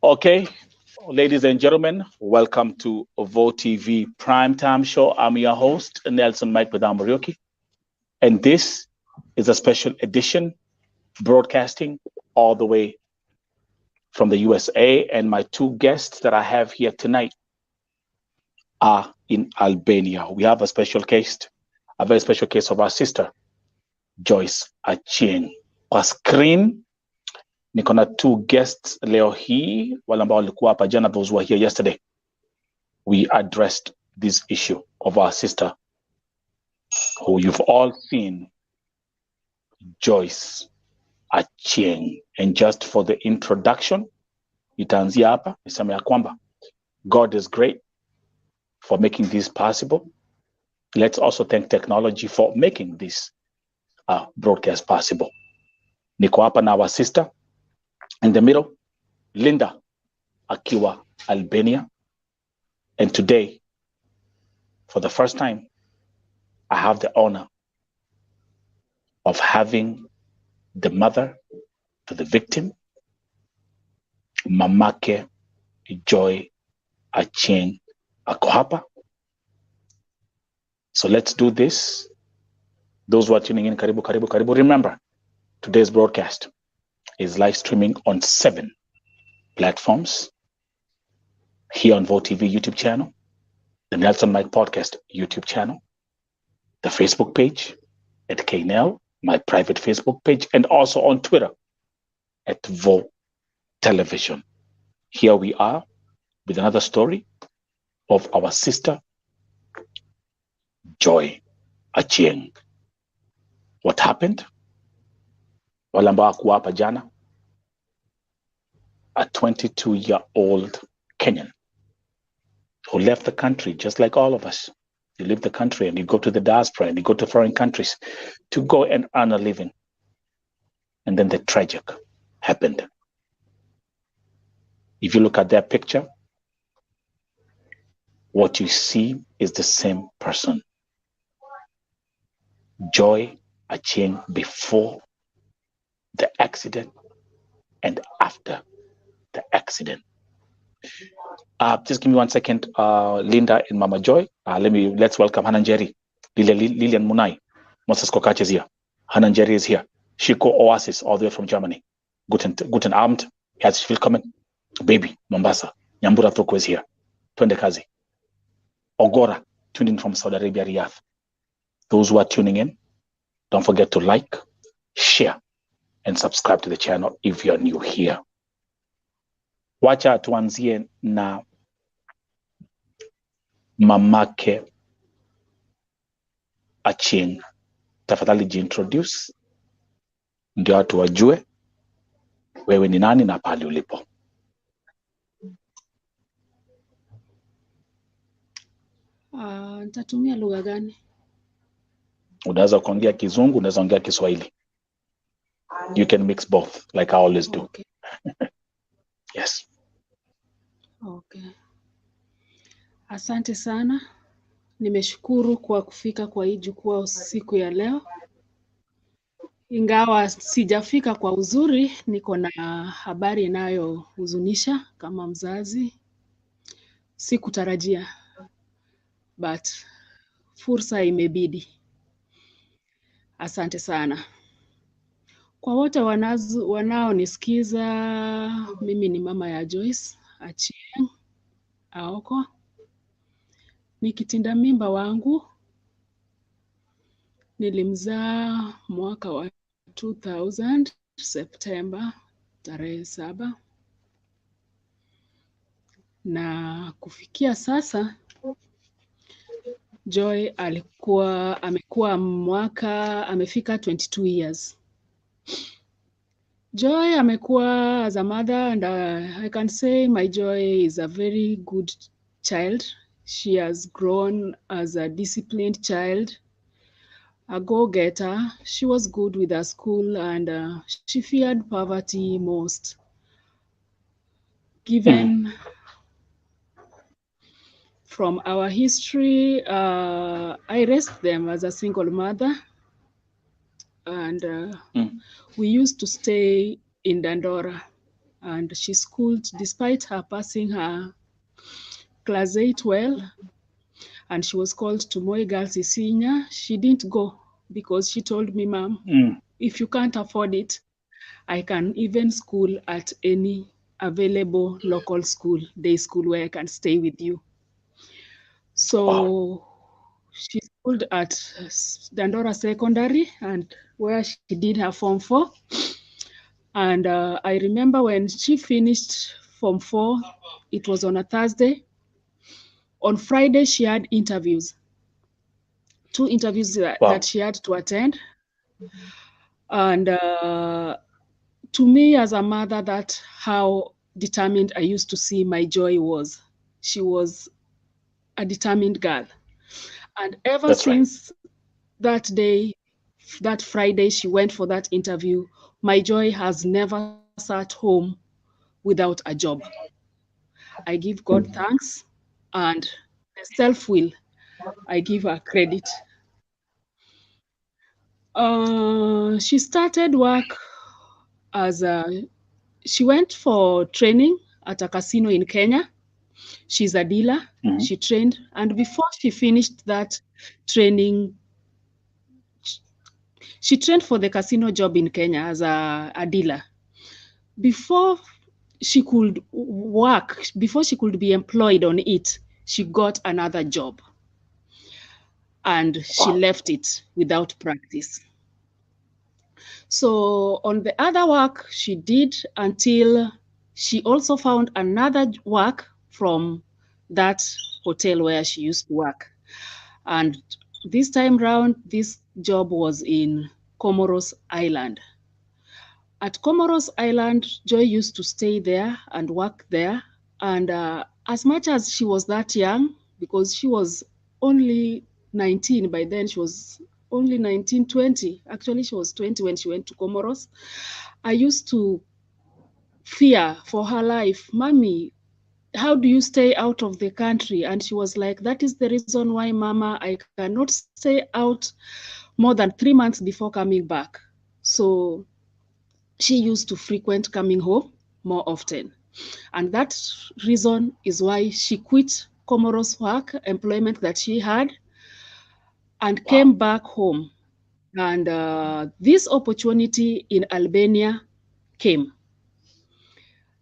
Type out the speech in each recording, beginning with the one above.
Okay, ladies and gentlemen, welcome to Ovo TV Primetime Show. I'm your host, Nelson Mike Padamorioki, and this is a special edition broadcasting all the way from the USA. And my two guests that I have here tonight are in Albania. We have a very special case of our sister, Joyce Achieng. Kwa screen niko na two guests leo hii, wale ambao walikuwa hapa jana, those who were here yesterday. We addressed this issue of our sister, who you've all seen, Joyce Achieng. And just for the introduction, itaanzia hapa nisema ya kwamba God is great for making this possible. Let's also thank technology for making this broadcast possible. Niko hapa na our sister in the middle, Linda akiwa Albania. And today, for the first time, I have the honor of having the mother to the victim, Mamake Joy Achieng, ako hapa. So let's do this. Those who are tuning in, karibu, karibu, karibu. Remember, today's broadcast is live streaming on 7 platforms. Here on VoTV YouTube channel, the Nelson Mike Podcast YouTube channel, the Facebook page at KNEL, my private Facebook page, and also on Twitter at Vo Television. Here we are with another story of our sister, Joy Achieng. What happened? Wale ambao hawakuwa hapa jana, a 22-year-old Kenyan who left the country just like all of us. You leave the country and you go to the diaspora and you go to foreign countries to go and earn a living. And then the tragic happened. If you look at their picture, what you see is the same person. Joy Achieng before the accident and after the accident. Just give me 1 second, Linda and Mama Joy. Let's welcome Hananjeri, Lilian Munai, Moses Kokach is here. Hananjeri is here. Shiko Oasis, all the way from Germany. Guten Abend, herzlich willkommen. Baby, Mombasa, Nyambura Toko is here. Twende kazi. Ogora, tuned in from Saudi Arabia, Riyadh. Those who are tuning in, don't forget to like, share, and subscribe to the channel if you're new here. Wacha tuanzie na Mamake Achieng. Tafadhali jiintroduce ndio watu wajue wewe ni nani na pale ulipo. Nitatumia lugha gani? Unaweza kuongea Kizungu, unaweza ongea Kiswahili. You can mix both like I always do. Okay. Yes. Okay. Asante sana. Nimeshukuru kwa kufika kwa hii jukwaa siku ya leo. Ingawa sijafika kwa uzuri, niko na habari inayohuzunisha kama mzazi. Sikutarajia, but fursa imebidi. Asante sana. Kwa wote wanaonisikiza, mimi ni mama ya Joyce Achieng Aoko. Ni kitinda mimba wangu. Nilimzaa mwaka wa 2000 September tarehe 7. Na kufikia sasa Joy amefika 22 years. Joy amekuwa as a mother, and I can say my Joy is a very good child. She has grown as a disciplined child, a go-getter. She was good with her school, and she feared poverty most. Given from our history, I raised them as a single mother, and we used to stay in Dandora. and she schooled despite her passing her class 8 well, and she was called to Moi Girls Isinya. She didn't go because she told me, Mom, if you can't afford it, I can even school at any available local school, day school, where I can stay with you. So she schooled at Dandora Secondary, and where she did her Form 4. And I remember when she finished Form 4, it was on a Thursday. On Friday, she had interviews, 2 interviews that she had to attend. And to me as a mother, that's how determined I used to see my Joy was. She was a determined girl. And ever since that day, that Friday, she went for that interview, my Joy has never sat home without a job. I give God thanks, and the self-will, I give her credit. She started work as she went for training at a casino in Kenya. She's a dealer. She trained, and before she finished that training, she trained for the casino job in Kenya as a dealer. Before she could work, before she could be employed on it, she got another job, and she left it without practice. So on the other work she did until she also found another work from that hotel where she used to work. And this time round, this job was in Comoros Island. At Comoros Island, Joy used to stay there and work there. And as much as she was that young, because she was only 19 by then, she was only 19, 20. Actually, she was 20 when she went to Comoros. I used to fear for her life. Mommy, how do you stay out of the country? And she was like, that is the reason why, Mama, I cannot stay out more than 3 months before coming back. So she used to frequent coming home more often. And that reason is why she quit Comoros work, employment that she had, and came back home. And this opportunity in Albania came.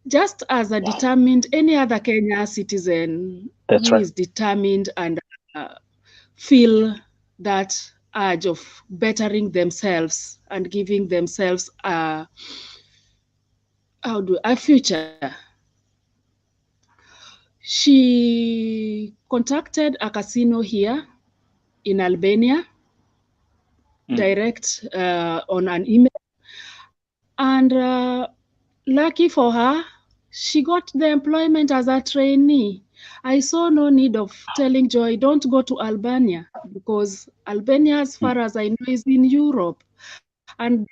Just as a determined, any other Kenya citizen who is determined and feel that urge of bettering themselves and giving themselves a future. She contacted a casino here in Albania, direct on an email, and lucky for her, she got the employment as a trainee. I saw no need of telling Joy, don't go to Albania, because Albania, as far as I know, is in Europe. And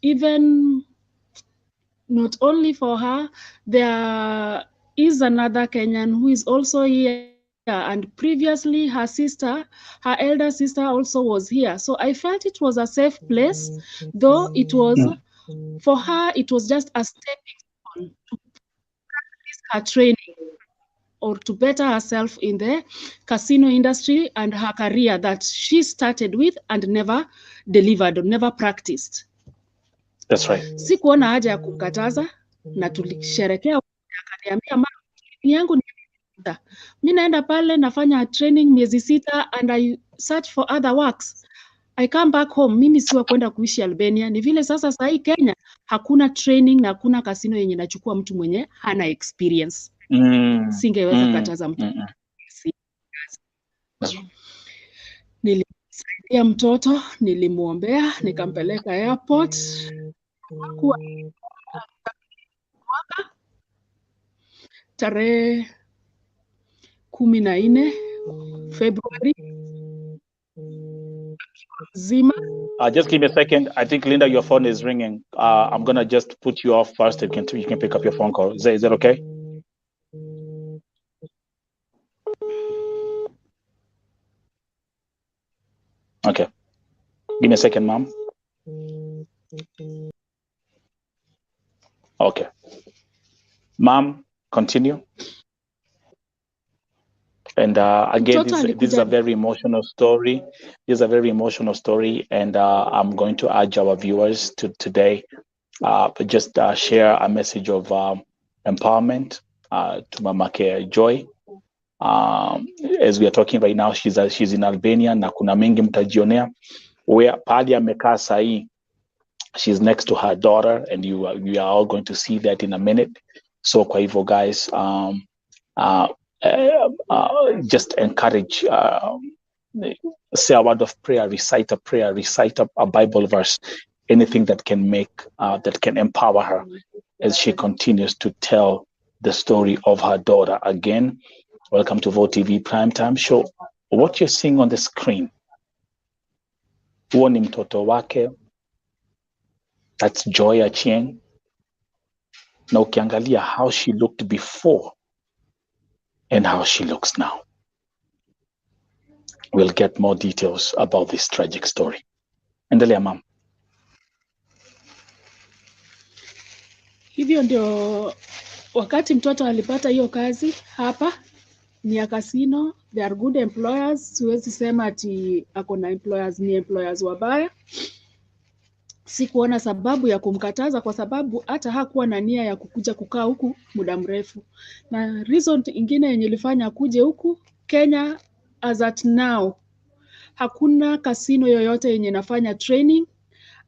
even not only for her, there is another Kenyan who is also here, and previously her elder sister also was here. So I felt it was a safe place, though it was, for her, it was just a stepping stone to practice her training or to better herself in the casino industry and her career that she started with and never delivered or never practiced. That's right. Sikuona haja ya kumkataza, na tulisherekea, akaniambia mama, yangu ni mimi naenda pale nafanya training miezi 6 and I search for other works. I come back home. Mimi siwa kwenda kuishi Albania. Ni vile sasa sahi Kenya hakuna training na hakuna kasino yenye nachukua mtu mwenye hana experience. Singeweza kataza mtu. Nilimsaidia mtoto, nilimuombea, nikampeleka airport. Tarehe 14 February zima. Just give me a second. I think, Linda, your phone is ringing. I'm going to just put you off first. You can pick up your phone call. Is that okay? Okay. Give me a second, Mom. Okay. Mom, continue. And again, this is a very emotional story. This is a very emotional story, and I'm going to urge our viewers to today just share a message of empowerment to Mamake Joy. As we are talking right now, she's in Albania na kuna mengi mtajionea where pahali amekaa sahi. She's next to her daughter, and you are all going to see that in a minute. So kwa hivyo guys, just encourage, say a word of prayer, recite a Bible verse, anything that can make, that can empower her as she continues to tell the story of her daughter. Again, welcome to Vote TV Primetime Show. What you're seeing on the screen, huo ni mtoto wake, that's Joy Achieng. Na ukiangalia how she looked before and how she looks now. We'll get more details about this tragic story. Endelea mama. Hivyo ndio wakati mtoto alipata hiyo kazi hapa ni ya casino. They are good employers. Siwezi sema ati akona employers ni employers wabaya. Sikuona sababu ya kumkataza kwa sababu hata hakuwa na nia ya kukuja kukaa huku muda mrefu. Na reason ingine yenye ilifanya kuje huku Kenya as at now, hakuna kasino yoyote yenye nafanya training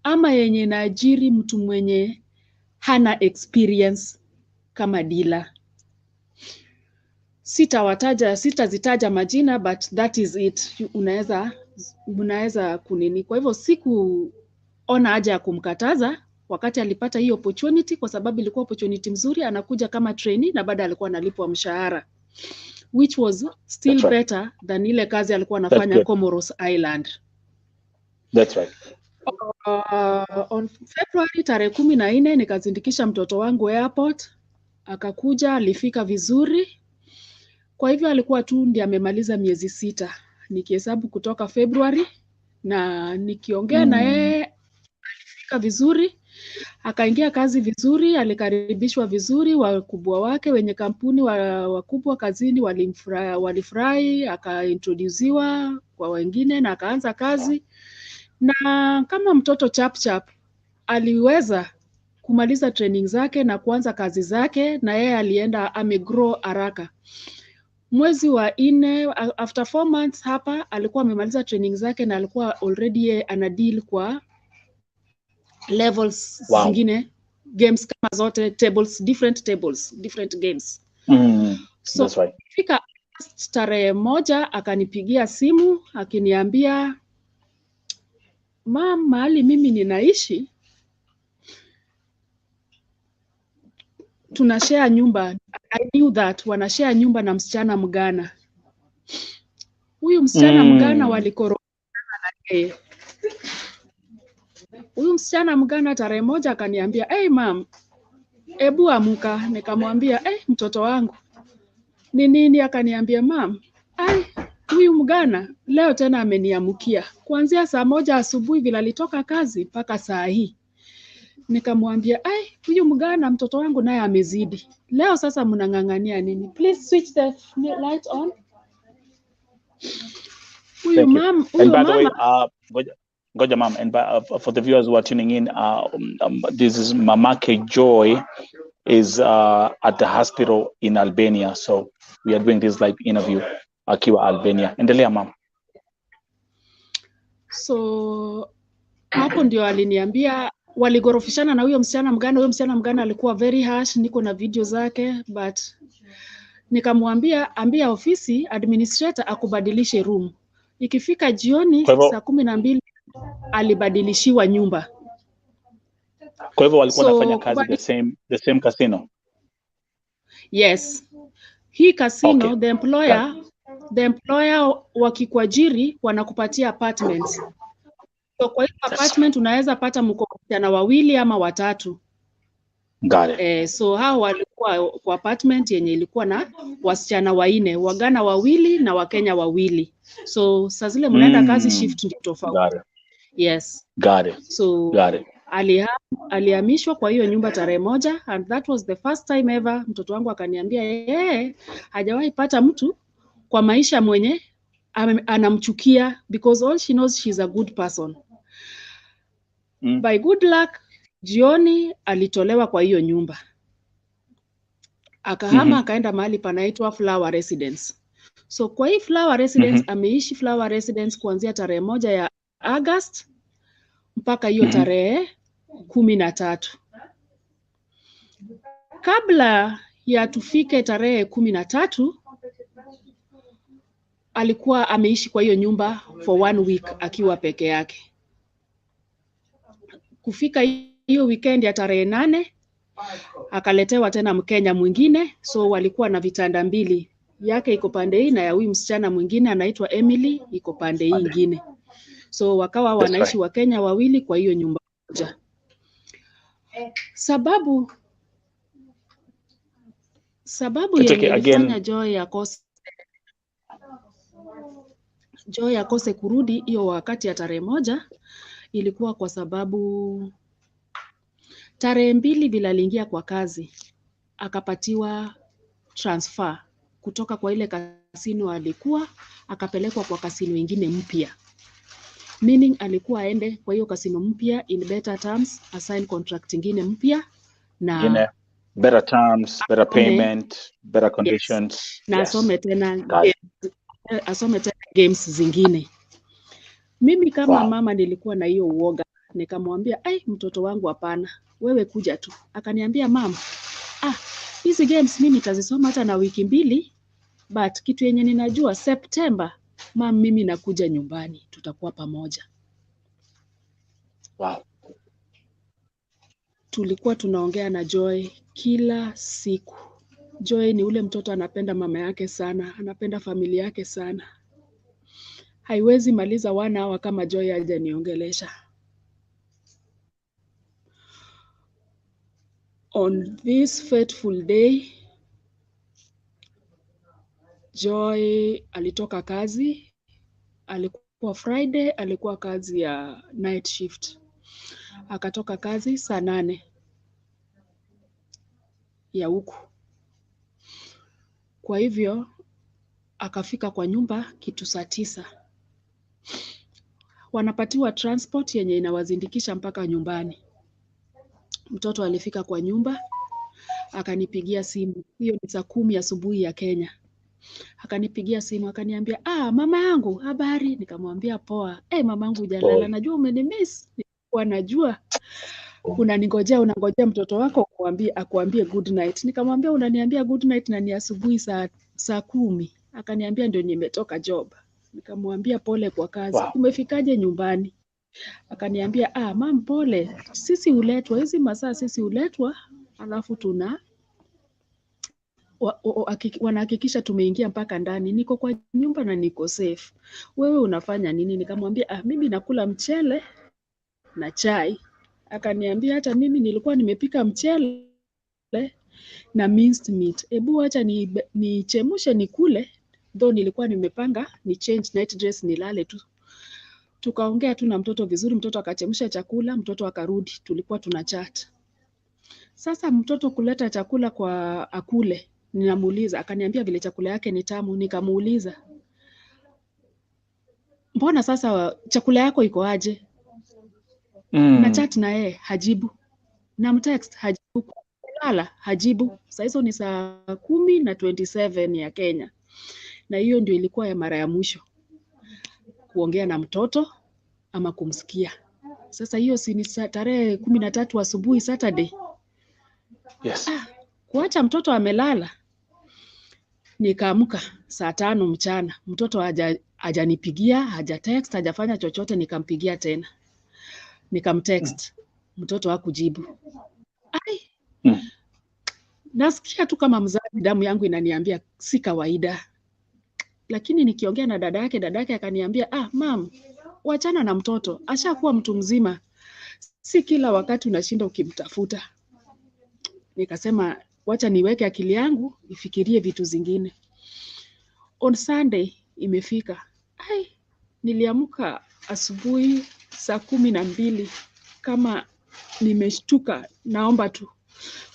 ama yenye naajiri mtu mwenye hana experience kama dealer. Sitazitaja majina, but that is it. Unaweza kunini. Kwa hivyo sikuona haja ya kumkataza wakati alipata hii opportunity, kwa sababu ilikuwa opportunity mzuri. Anakuja kama trainee na baada alikuwa analipwa mshahara, which was still better than ile kazi alikuwa anafanya Comoros Island. That's right. On February tarehe 14 nikazindikisha mtoto wangu airport, akakuja, alifika vizuri. Kwa hivyo alikuwa tu ndiye amemaliza miezi 6 nikihesabu kutoka February, na nikiongea na yeye alifika vizuri, akaingia kazi vizuri, alikaribishwa vizuri. Wakubwa wake wenye kampuni wakubwa kazini walifurahi, akaintroduciwa kwa wengine na akaanza kazi. Na kama mtoto chap aliweza kumaliza training zake na kuanza kazi zake, na yeye alienda amegrow haraka. Mwezi wa 4 after 4 months hapa alikuwa amemaliza training zake na alikuwa already ana deal kwa levels zingine, games kama zote, different games. So that's right. fika tarehe 1 akanipigia simu akiniambia, "Mama, mahali mimi ninaishi tunashare nyumba." I knew that wanashare nyumba na msichana Mgana. Huyu msichana Mgana walikorofana na yeye. Huyu msichana Mgana tarehe 1 akaniambia, "Hey mom, ebu amuka." Nikamwambia, mtoto wangu ni nini? Akaniambia, "Mom, huyu Mgana leo tena ameniamukia. Kuanzia saa 1 asubuhi vile alitoka kazi mpaka saa hii." Nikamwambia, huyu Mgana mtoto wangu naye amezidi. Leo sasa mnang'ang'ania nini? Please switch the light on. Huyu mama, and by the way, Goja mom, and for the viewers who are tuning in, this is Mamake Joy is at the hospital in Albania, so we are doing this live interview akiwa Albania. Endelea mom. So hapo ndio aliniambia waligorofishana na huyo msichana Mgana. Huyo msichana Mgana alikuwa very harsh, niko na video zake, but nikamwambia ambia ofisi administrator akubadilishe room. Ikifika jioni saa 12 alibadilishiwa nyumba. Kwa hivyo walikuwa wanafanya kazi the same casino. Yes. Hii casino, okay. The employer wakikuajiri wanakupatia apartments. So kwa hiyo apartment unaweza pata mko wasichana 2 ama 3. Got it. So hao walikuwa kwa apartment yenye ilikuwa na wasichana 4, Wagana 2 na Wakenya 2. So saa zile mnaenda kazi shift ndio tofauti. Got it. Yes. Got it. So got it. alihamishwa kwa hiyo nyumba tarehe moja, and that was the first time ever mtoto wangu akaniambia hajawahi pata mtu kwa maisha mwenye anamchukia, because all she knows she's a good person. By good luck, jioni alitolewa kwa hiyo nyumba, akahama akaenda mahali panaitwa Flower Residence. So kwa hii Flower Residence ameishi Flower Residence kuanzia tarehe moja ya August mpaka hiyo tarehe 13. Kabla ya tufike tarehe 13, alikuwa ameishi kwa hiyo nyumba for 1 week akiwa peke yake. Kufika hiyo weekend ya tarehe 8, akaletewa tena Mkenya mwingine, so walikuwa na vitanda mbili, yake iko pande hii na ya huyu msichana mwingine anaitwa Emily iko pande hii nyingine. So wakawa wanaishi Wakenya wawili kwa hiyo nyumba moja. Sababu yenye ilifanya Joy akose kurudi hiyo wakati ya tarehe 1 ilikuwa kwa sababu tarehe 2 bila aliingia kwa kazi akapatiwa transfer kutoka kwa ile kasino alikuwa akapelekwa kwa kasino ingine mpya, meaning alikuwa aende kwa hiyo kasino mpya in better terms, assign contract ingine mpya na better terms, better payment, better conditions. Na asome tena games zingine. Mimi kama mama nilikuwa na hiyo uoga, nikamwambia mtoto wangu hapana, wewe kuja tu. Akaniambia mama, hizi games mimi nitazisoma hata na wiki 2, but kitu yenye ninajua September mama, mimi nakuja nyumbani, tutakuwa pamoja. Tulikuwa tunaongea na Joy kila siku. Joy ni ule mtoto anapenda mama yake sana, anapenda familia yake sana. Haiwezi maliza 1 hour kama Joy hajaniongelesha. On this fateful day, Joy alitoka kazi, alikuwa Friday, alikuwa kazi ya night shift. Akatoka kazi saa 8 ya huku. Kwa hivyo akafika kwa nyumba kitu saa 9. Wanapatiwa transport yenye inawazindikisha mpaka nyumbani. Mtoto alifika kwa nyumba, akanipigia simu. Hiyo ni saa 10 asubuhi ya Kenya. Akanipigia simu akaniambia, mama yangu, habari? Nikamwambia poa. Mama yangu hujalala, najua umenimiss. Nilikuwa najua unangojea mtoto wako akuambie good night. Nikamwambia unaniambia good night na ni asubuhi saa 10. Akaniambia ndio nimetoka job. Nikamwambia pole kwa kazi. Umefikaje nyumbani? Akaniambia mam, pole. Sisi huletwa hizi masaa, sisi huletwa alafu wanahakikisha tumeingia mpaka ndani. Niko kwa nyumba na niko safe. Wewe unafanya nini? Nikamwambia mimi nakula mchele na chai. Akaniambia hata mimi nilikuwa nimepika mchele na minced meat. Ebu acha nichemushe nikule. Though nilikuwa nimepanga ni change night dress nilale tu. Tukaongea tu na mtoto vizuri, mtoto akachemsha chakula, mtoto akarudi, tulikuwa tuna chat. Sasa mtoto kuleta chakula kwa akule, ninamuuliza, akaniambia vile chakula yake ni tamu. Nikamuuliza, mbona sasa chakula yako iko aje? Na chat na yeye hajibu, na mtext hajibu, kulala hajibu. Sasa hizo ni saa 10:27 ya Kenya, na hiyo ndio ilikuwa ya mara ya mwisho kuongea na mtoto ama kumsikia. Sasa hiyo si ni tarehe 13 asubuhi Saturday. Yes. Kuacha mtoto amelala. Nikaamka saa 5 mchana. Mtoto hajanipigia, hajatext, hajafanya chochote. Nikampigia tena. Nikamtext. Mtoto hakujibu. Nasikia tu kama mzazi damu yangu inaniambia si kawaida. Lakini nikiongea na dada yake akaniambia, mam, wachana na mtoto, ashakuwa mtu mzima, si kila wakati unashinda ukimtafuta. Nikasema wacha niweke akili yangu ifikirie vitu zingine. On Sunday imefika. Niliamka asubuhi saa 12 kama nimeshtuka. Naomba tu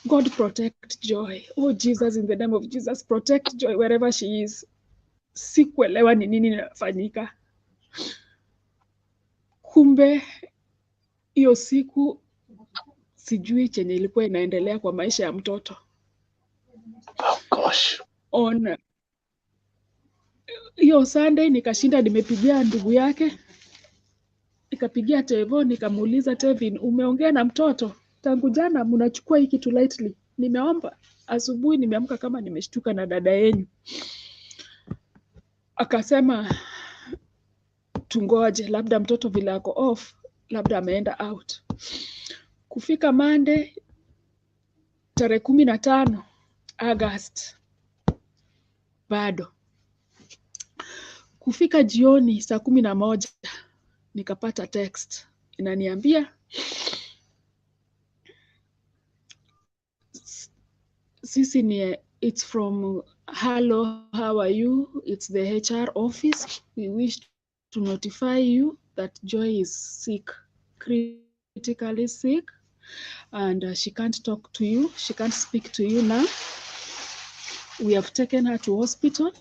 God protect Joy. Oh Jesus, in the name of Jesus, protect Joy wherever she is. Sikuelewa ni nini inafanyika. Kumbe hiyo siku sijui chenye ilikuwa inaendelea kwa maisha ya mtoto. Oh gosh. On hiyo Sunday nikashinda nimepigia ndugu yake. Nikapigia Tevo, nikamuuliza Tevin, umeongea na mtoto? Tangu jana mnachukua hii kitu lightly. Nimeomba asubuhi, nimeamka kama nimeshtuka na dada yenu. Akasema tungoje, labda mtoto vile ako off, labda ameenda out. Kufika Monday tarehe 15 August bado. Kufika jioni saa 11 nikapata text inaniambia sisi ni it's from hello, how are you? It's the HR office. We wish to notify you that Joy is sick, critically sick, and she can't talk to you. She can't speak to you now. We have taken her to hospital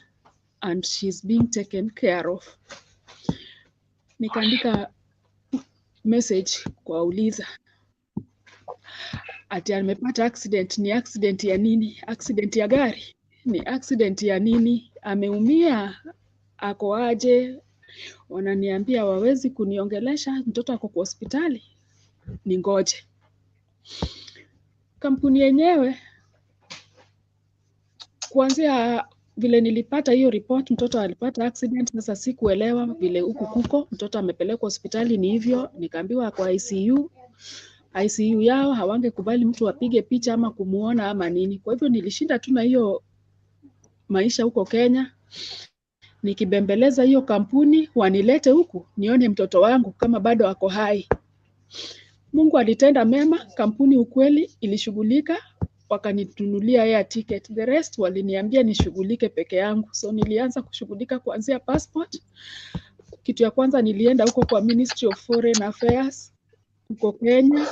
and she's being taken care of. Nikaandika message kwa uliza ati amepata accident. Ni accident ya nini? Accident ya gari? Ni accident ya nini? Ameumia? Ako aje? Wananiambia wawezi kuniongelesha, mtoto ako kwa hospitali, ningoje. Kampuni yenyewe kuanzia vile nilipata hiyo report mtoto alipata accident, sasa sikuelewa vile huku kuko mtoto amepelekwa hospitali ni hivyo. Nikaambiwa kwa ICU yao hawangekubali mtu apige picha ama kumuona ama nini. Kwa hivyo nilishinda tu na hiyo maisha huko Kenya, nikibembeleza hiyo kampuni wanilete huku nione mtoto wangu kama bado ako hai. Mungu alitenda mema, kampuni ukweli ilishughulika, wakanitunulia air ticket. The rest waliniambia nishughulike peke yangu. So nilianza kushughulika kuanzia passport. Kitu ya kwanza nilienda huko kwa Ministry of Foreign Affairs huko Kenya,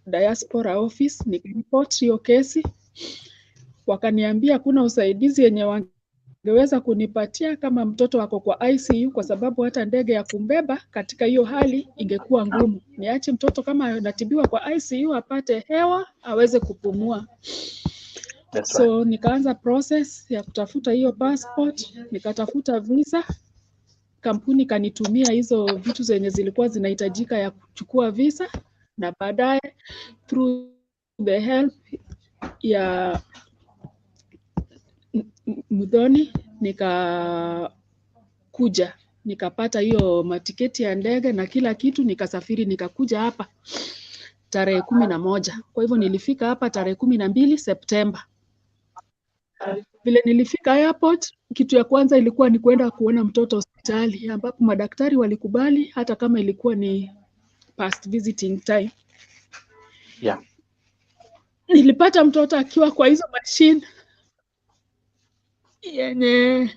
Diaspora Office, nikaripoti hiyo kesi. Wakaniambia kuna usaidizi yenye wangeweza kunipatia kama mtoto wako kwa ICU, kwa sababu hata ndege ya kumbeba katika hiyo hali ingekuwa ngumu. Niache mtoto kama anatibiwa kwa ICU apate hewa aweze kupumua. So nikaanza process ya kutafuta hiyo passport, nikatafuta visa. Kampuni kanitumia hizo vitu zenye zilikuwa zinahitajika ya kuchukua visa, na baadaye through the help ya Mudhoni nikakuja nikapata hiyo matiketi ya ndege na kila kitu, nikasafiri nikakuja hapa tarehe 11. Kwa hivyo nilifika hapa tarehe 12 Septemba. Vile nilifika airport, kitu ya kwanza ilikuwa ni kwenda kuona mtoto hospitali, ambapo madaktari walikubali hata kama ilikuwa ni past visiting time. Yeah. Nilipata mtoto akiwa kwa hizo machine yenye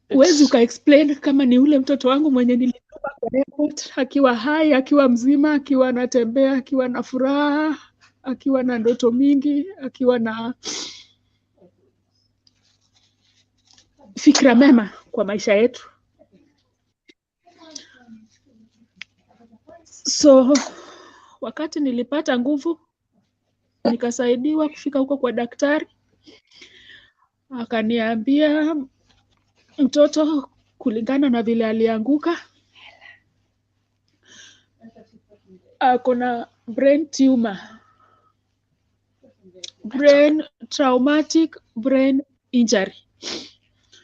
uwezi uka explain kama ni ule mtoto wangu mwenye nilitoka kwa airport, akiwa hai, akiwa mzima, akiwa anatembea, akiwa na furaha, akiwa na ndoto mingi, akiwa na fikra mema kwa maisha yetu. So wakati nilipata nguvu, nikasaidiwa kufika huko kwa daktari. Akaniambia mtoto kulingana na vile alianguka ako na brain tumor, brain traumatic brain injury.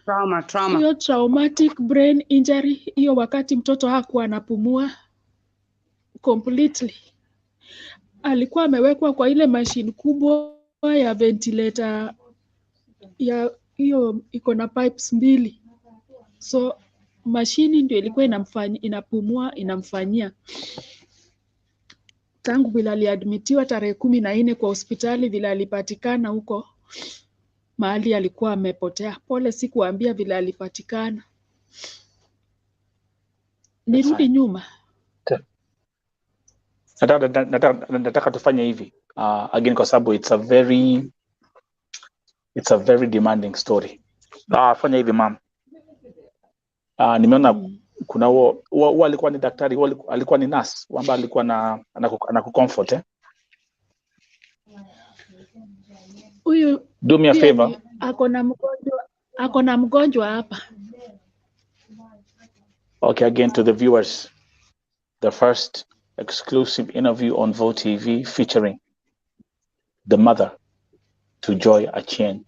Trauma. Hiyo traumatic brain injury, hiyo wakati mtoto hakuwa anapumua completely. Alikuwa amewekwa kwa ile machine kubwa ya ventilator ya hiyo iko na pipes 2. So mashini ndio ilikuwa inamfanyia. Tangu vile aliadmitiwa tarehe 14 kwa hospitali, vile alipatikana huko mahali alikuwa amepotea. Pole sikuambia vile alipatikana. nirudi nyuma. Nataka tufanye hivi again kwa sababu it's a very demanding story. Fanya hivi ma'am. Nimeona kuna wao alikuwa ni daktari, alikuwa ni nurse, kwamba alikuwa anakucomfort Huyu do me a favor. Ako na mgonjwa hapa. Okay, again to the viewers, the first exclusive interview on Vote TV featuring the mother to Joy Achieng.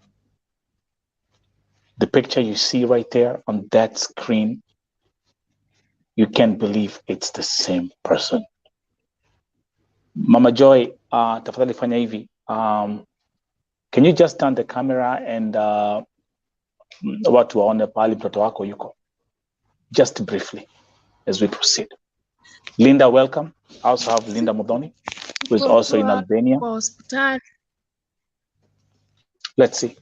The picture you see right there on that screen, you can't believe it's the same person. Mama Joy, tafadhali fanya hivi. Can you just turn the camera and watu waone pahali mtoto wako yuko? Just briefly as we proceed. Linda, welcome. I also have Linda Modoni, who is also in Albania. Let's see.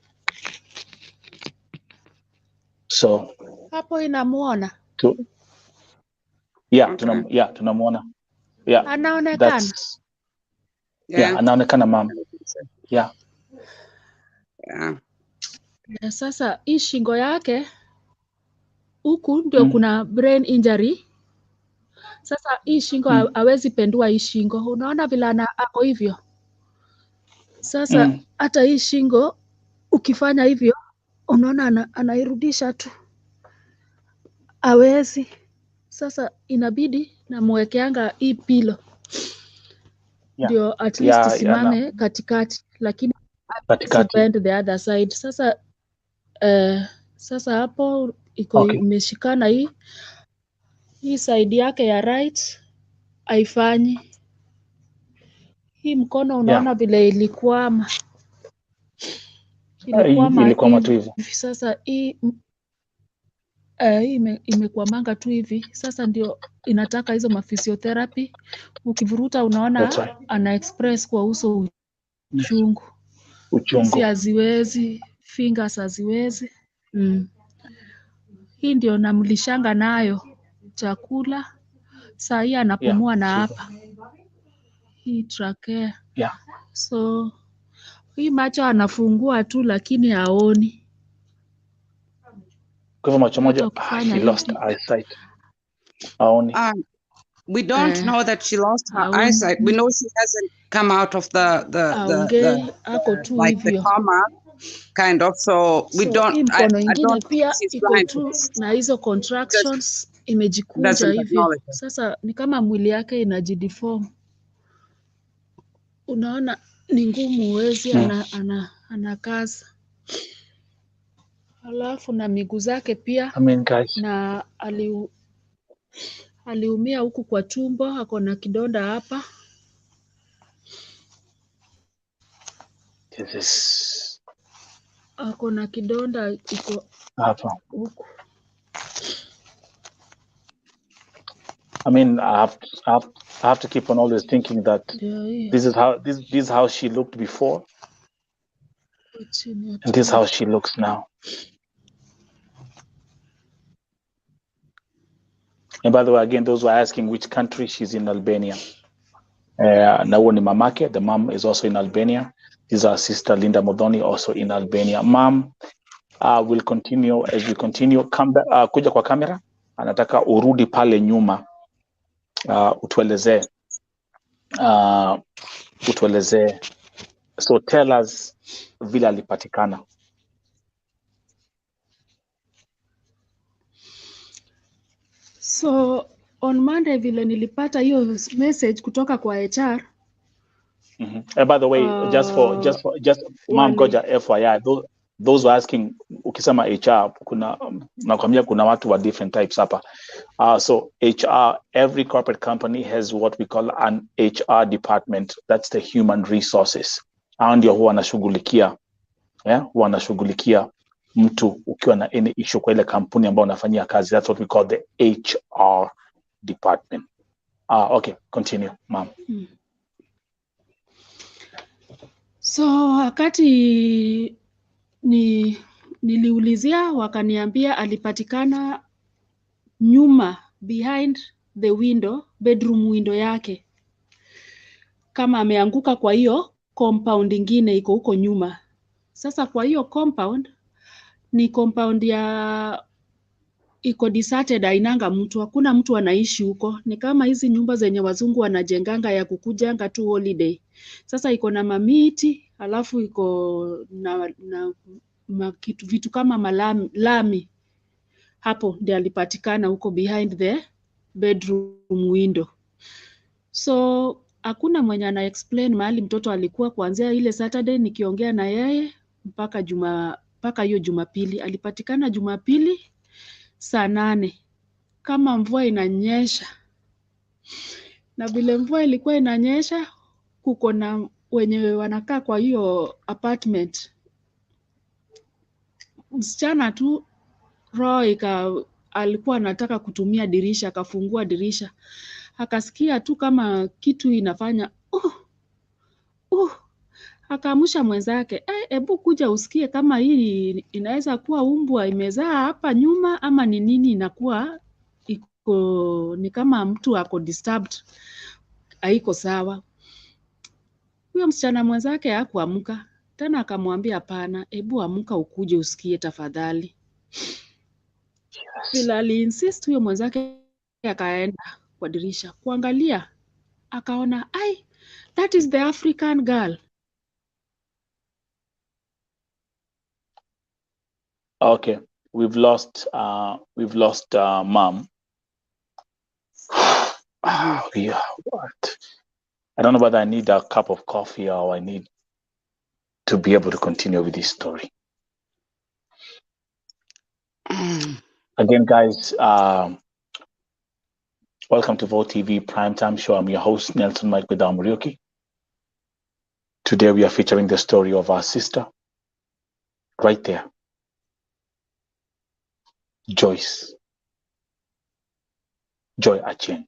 So hapo inamuona. Tunamuona. Yeah. Anaonekana. Anaonekana mama. Yeah. Sasa hii shingo yake huku ndio kuna brain injury. Sasa hii shingo hawezi pendua hii shingo. Unaona vile ako hivyo. Sasa hata hii shingo ukifanya hivyo unaona anairudisha tu. Hawezi. Sasa inabidi namwekeanga hii pilo. Ndio at least simame katikati, lakini bend the other side. Sasa hapo iko imeshikana hii side yake ya right haifanyi. Hii mkono unaona vile ilikwama tu hivi. Sasa hii imekwamanga tu hivi. Sasa ndio inataka hizo maphysiotherapy. Ukivuruta unaona ana express kwa uso uchungu. Hizi haziwezi, fingers haziwezi. Hii ndio namlishanga nayo chakula. Saa hii anapumua na hapa. Hii trachea. So hii macho anafungua tu lakini haoni. Kwa hivyo macho moja he lost eyesight. Haoni. We don't know that she lost her eyesight. We know she hasn't come out of the like the coma kind of. So we don't. I don't think she's blind. Na hizo contractions imejikunja hivyo. Sasa ni kama mwili yake inajideform. Unaona ni ngumu, huwezi anakaza. Alafu na miguu zake pia. Na aliumia huku kwa tumbo, ako na kidonda hapa. Ako na kidonda iko hapa huku. I have to keep on always thinking that this is how she looked before, and this is how she looks now. And by the way, again, those who are asking which country, she's in Albania. Now ni mamake, the mom is also in Albania. This is our sister Linda Modoni, also in Albania. Mom, will continue as we continue. Come back, kuja kwa kamera. Anataka urudi pale nyuma. Utueleze. So tell us vile alipatikana. So on Monday vile nilipata hiyo message kutoka kwa HR. And by the way, just mom koja FYI, those who are asking ukisema HR kuna nakwambia kuna watu wa different types hapa. So HR, every corporate company has what we call an HR department. That's the human resources. Hao ndio huwa wanashughulikia mtu ukiwa na any issue kwa ile kampuni ambayo unafanyia kazi. That's what we call the HR department. Okay, continue, ma'am. So wakati niliulizia wakaniambia alipatikana nyuma behind the window, bedroom window yake, kama ameanguka kwa hiyo compound ingine iko huko nyuma. Sasa kwa hiyo compound ni compound ya iko deserted, ainanga mtu, hakuna mtu anaishi huko. Ni kama hizi nyumba zenye wazungu wanajenganga ya kukujanga tu holiday. Sasa iko na mamiti, alafu iko na vitu kama lami. Hapo ndio alipatikana huko behind the bedroom window. So hakuna mwenye ana explain mahali mtoto alikuwa kuanzia ile Saturday nikiongea na yeye mpaka hiyo Jumapili. Alipatikana Jumapili saa 8 kama mvua inanyesha. Na vile mvua ilikuwa inanyesha, kuko na wenye wanakaa kwa hiyo apartment. Msichana tu roho alikuwa anataka kutumia dirisha, akafungua dirisha. Akasikia tu kama kitu inafanya akaamsha mwenzake, hebu kuja usikie kama hii inaweza kuwa umbwa imezaa hapa nyuma ama ni nini inakuwa ni kama mtu ako disturbed, haiko sawa. Huyo msichana mwenzake hakuamka tena, akamwambia hapana, hebu amka ukuje usikie tafadhali. Vile aliinsist, huyo mwenzake akaenda kwa dirisha kuangalia, akaona that is the African girl. Okay, we've lost mom. Yeah, what? I don't know whether I need a cup of coffee or I need to be able to continue with this story. Again, guys, welcome to Vote TV Primetime Show. I'm your host, Nelson Mike Muriuki. Today we are featuring the story of our sister, right there, Joy Achieng.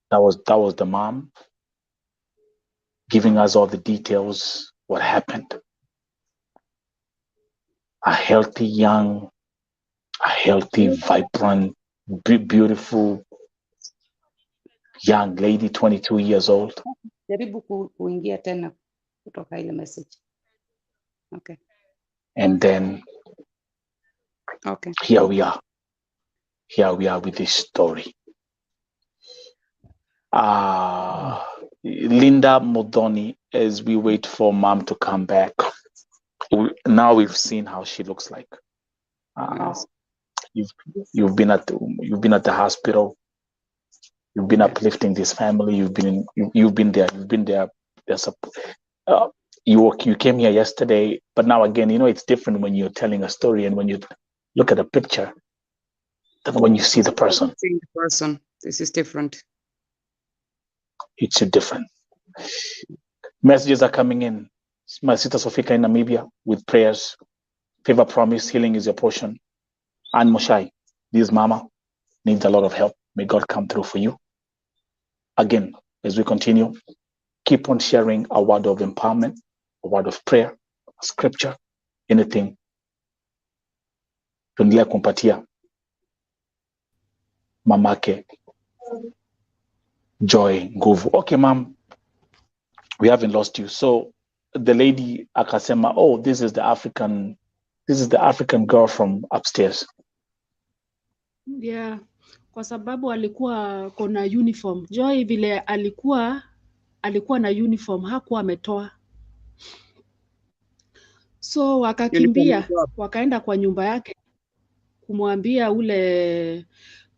That was the mom giving us all the details, what happened. A healthy, vibrant, beautiful young lady, 22 years old. Jaribu kuingia tena kutoka ile message. Okay. And then okay. Here we are with this story. Linda Modoni, as we wait for mom to come back, now we've seen how she looks like. Yes. You've been at the hospital. You've been uplifting this family. You've been there. You came here yesterday, but now again, it's different when you're telling a story and when you look at a picture than when you see the person. This is different. It's different. Messages are coming in. My sister Sofika in Namibia with prayers. Favor, promise, healing is your portion. Anne Moshai, this mama needs a lot of help. May God come through for you. Again, as we continue, keep on sharing a word of empowerment, a word of prayer, a scripture, anything. Tuendelea kumpatia mamake Joy nguvu. Okay, mom, we haven't lost you. So the lady akasema, oh, this is the African girl from upstairs. Yeah, kwa sababu alikuwa kona uniform. Joy vile alikuwa na uniform, hakuwa ametoa. So wakakimbia, wakaenda kwa nyumba yake kumwambia ule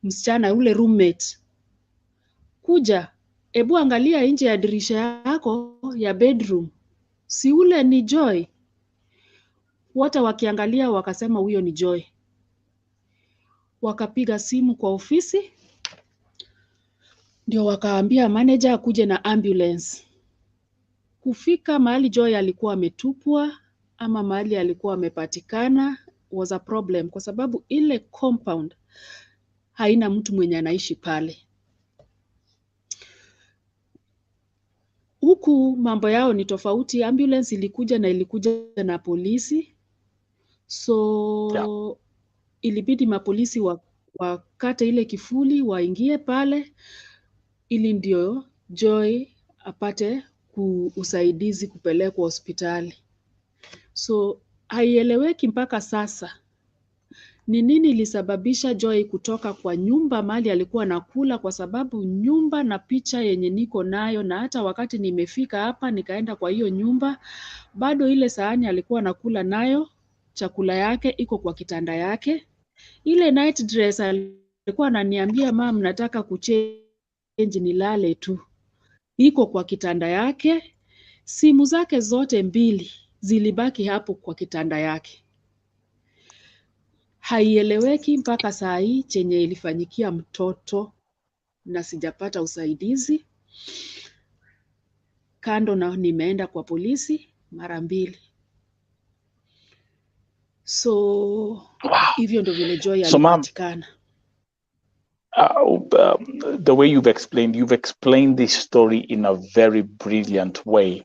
msichana, ule roommate, kuja, hebu angalia nje ya dirisha yako ya bedroom. Si ule ni Joy? Wote wakiangalia wakasema huyo ni Joy. Wakapiga simu kwa ofisi, ndio wakaambia manager akuje na ambulance. Kufika mahali Joy alikuwa ametupwa ama mahali alikuwa amepatikana was a problem, kwa sababu ile compound haina mtu mwenye anaishi pale. Huku mambo yao ni tofauti. Ambulance ilikuja na polisi. So ilibidi mapolisi wakate ile kifuli waingie pale ili ndio Joy apate usaidizi kupelekwa hospitali. So haieleweki mpaka sasa ni nini ilisababisha Joy kutoka kwa nyumba mahali alikuwa nakula, kwa sababu nyumba na picha yenye niko nayo, na hata wakati nimefika hapa nikaenda kwa hiyo nyumba, bado ile sahani alikuwa nakula nayo chakula yake iko kwa kitanda yake. Ile night dress alikuwa ananiambia mam, nataka kuchange nilale tu, iko kwa kitanda yake. Simu zake zote mbili zilibaki hapo kwa kitanda yake. Haieleweki mpaka saa hii chenye ilifanyikia mtoto, na sijapata usaidizi. Kando na nimeenda kwa polisi mara 2. So hivyo ndo vile Joy alipatikana. The way you've explained this story in a very brilliant way,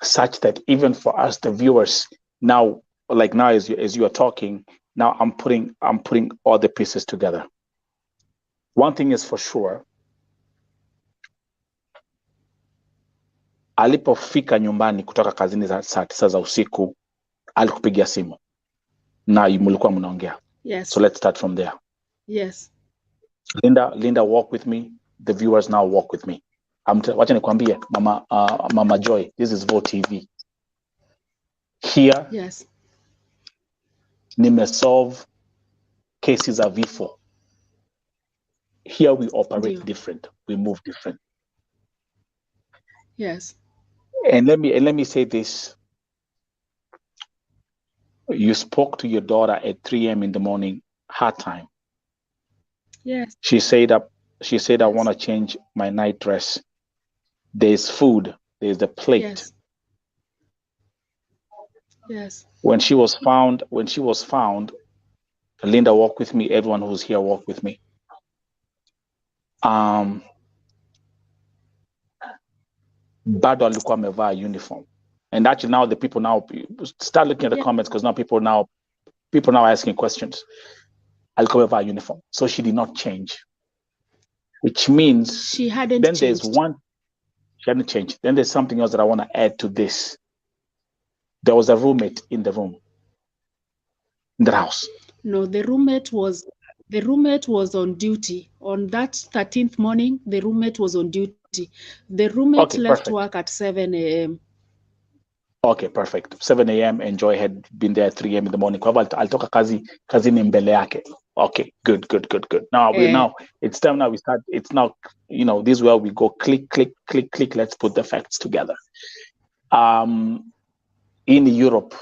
such that even for us, the viewers, now as you are talking, now I'm putting all the pieces together. One thing is for sure, alipofika nyumbani kutoka kazini saa 9 za usiku, alikupigia simu na mlikuwa mnaongea. Yes. So let's start from there. Yes. Linda, walk with me. The viewers now walk with me. Wacha nikwambie, Mama Joy, this is Vo TV. Here, yes, nimesolve cases of vifo. Here we operate different. We move different. Yes. And let me say this. You spoke to your daughter at 3 a.m. in the morning, her time. Yes. She said, I want to change my night dress. There's food. There's the plate. Yes. Yes. When she was found, Linda, walk with me. Everyone who's here, walk with me. Bado alikuwa amevaa uniform. And actually now the people now start looking at the comments, because now people now asking questions. Alikuwa amevaa uniform. So she did not change. Which means she hadn't then changed. She hadn't changed. Then there's something else that I want to add to this. There was a roommate in the room, in the house. No, the roommate was on duty. On that 13th morning, the roommate was on duty. The roommate left work at 7 a.m. Okay, perfect. 7 a.m. and Joy had been there at 3 a.m. in the morning. Kwa hivyo alitoka kazi ni mbele yake. Okay, good. Now it's time now we start. It's now, this is where we go click. Let's put the facts together. In Europe,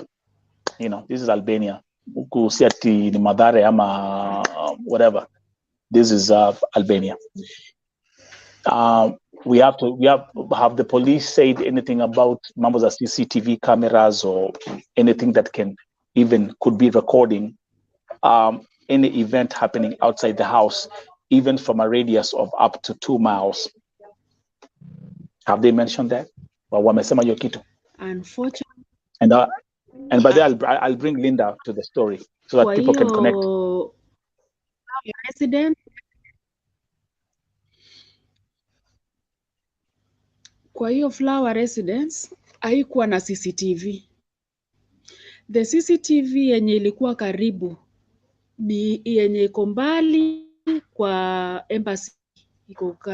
this is Albania. Kusiati ni Madare ama whatever. This is Albania. We have the police said anything about members of CCTV cameras or anything that could be recording any event happening outside the house, even from a radius of up to 2 miles. Have they mentioned that? Wamesema hiyo kitu? Unfortunately. And by that, I'll bring Linda to the story so that people can connect. Resident. Kwa hiyo Flower Residence haikuwa na CCTV. The CCTV yenye ilikuwa karibu ni yenye iko mbali kwa embassy.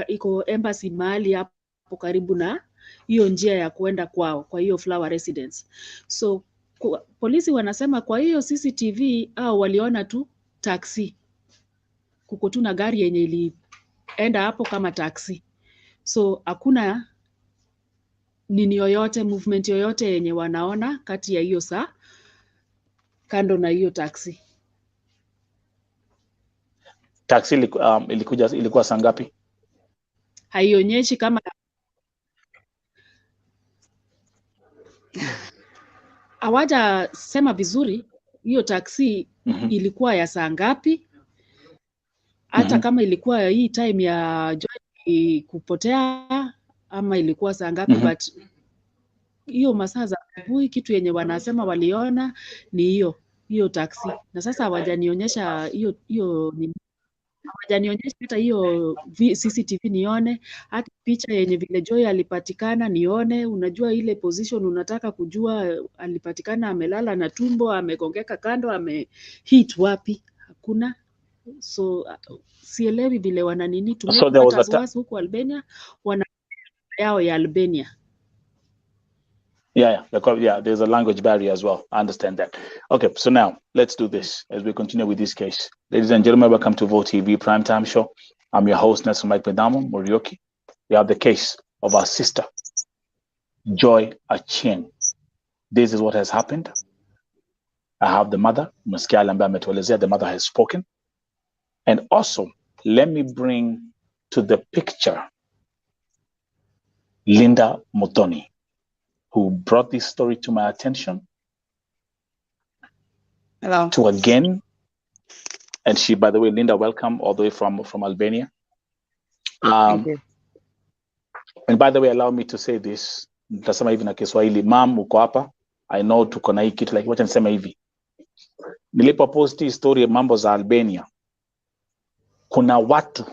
Iko embassy mahali hapo karibu na hiyo njia ya kuenda kwao, kwa hiyo Flower Residence. So polisi wanasema kwa hiyo CCTV au waliona tu taxi. Kuko tu na gari yenye ilienda hapo kama taxi. So hakuna nini yoyote, movement yoyote yenye wanaona kati ya hiyo saa kando na hiyo taxi. Taxi ilikuwa saa ngapi? Haionyeshi kama hawaja sema vizuri hiyo taxi ilikuwa ya saa ngapi. Hata kama ilikuwa hii time ya Joy kupotea ama ilikuwa saa ngapi, but hiyo masaa za asubuhi kitu yenye wanasema waliona ni hiyo taxi. Na sasa hawajanionyesha hiyo ni hawajanionyesha hata hiyo CCTV nione, hata picha yenye vile Joy alipatikana nione. Unajua ile position unataka kujua alipatikana amelala na tumbo, amegongeka kando, amehit wapi? Hakuna. So sielewi vile wana nini to make matters worse huko Albania, wana yao ya Albania. Yeah, there's a language barrier as well. I understand that. Okay, so now let's do this as we continue with this case. Ladies and gentlemen, welcome to Vote TV Primetime Show. I'm your host, Nelson Mike Medamo Morioki. We have the case of our sister, Joy Achieng. This is what has happened. I have the mother, the mother has spoken. And also, let me bring to the picture Linda Mutoni, who brought this story to my attention. Hello. To again, and she, by the way, Linda, welcome all the way from Albania. Thank you. And by the way, allow me to say this. Nitasema hivi na Kiswahili, mom uko hapa. I know tuko na hii kitu, like wacha nisema hivi. Nilipopost hii story ya mambo za Albania, kuna watu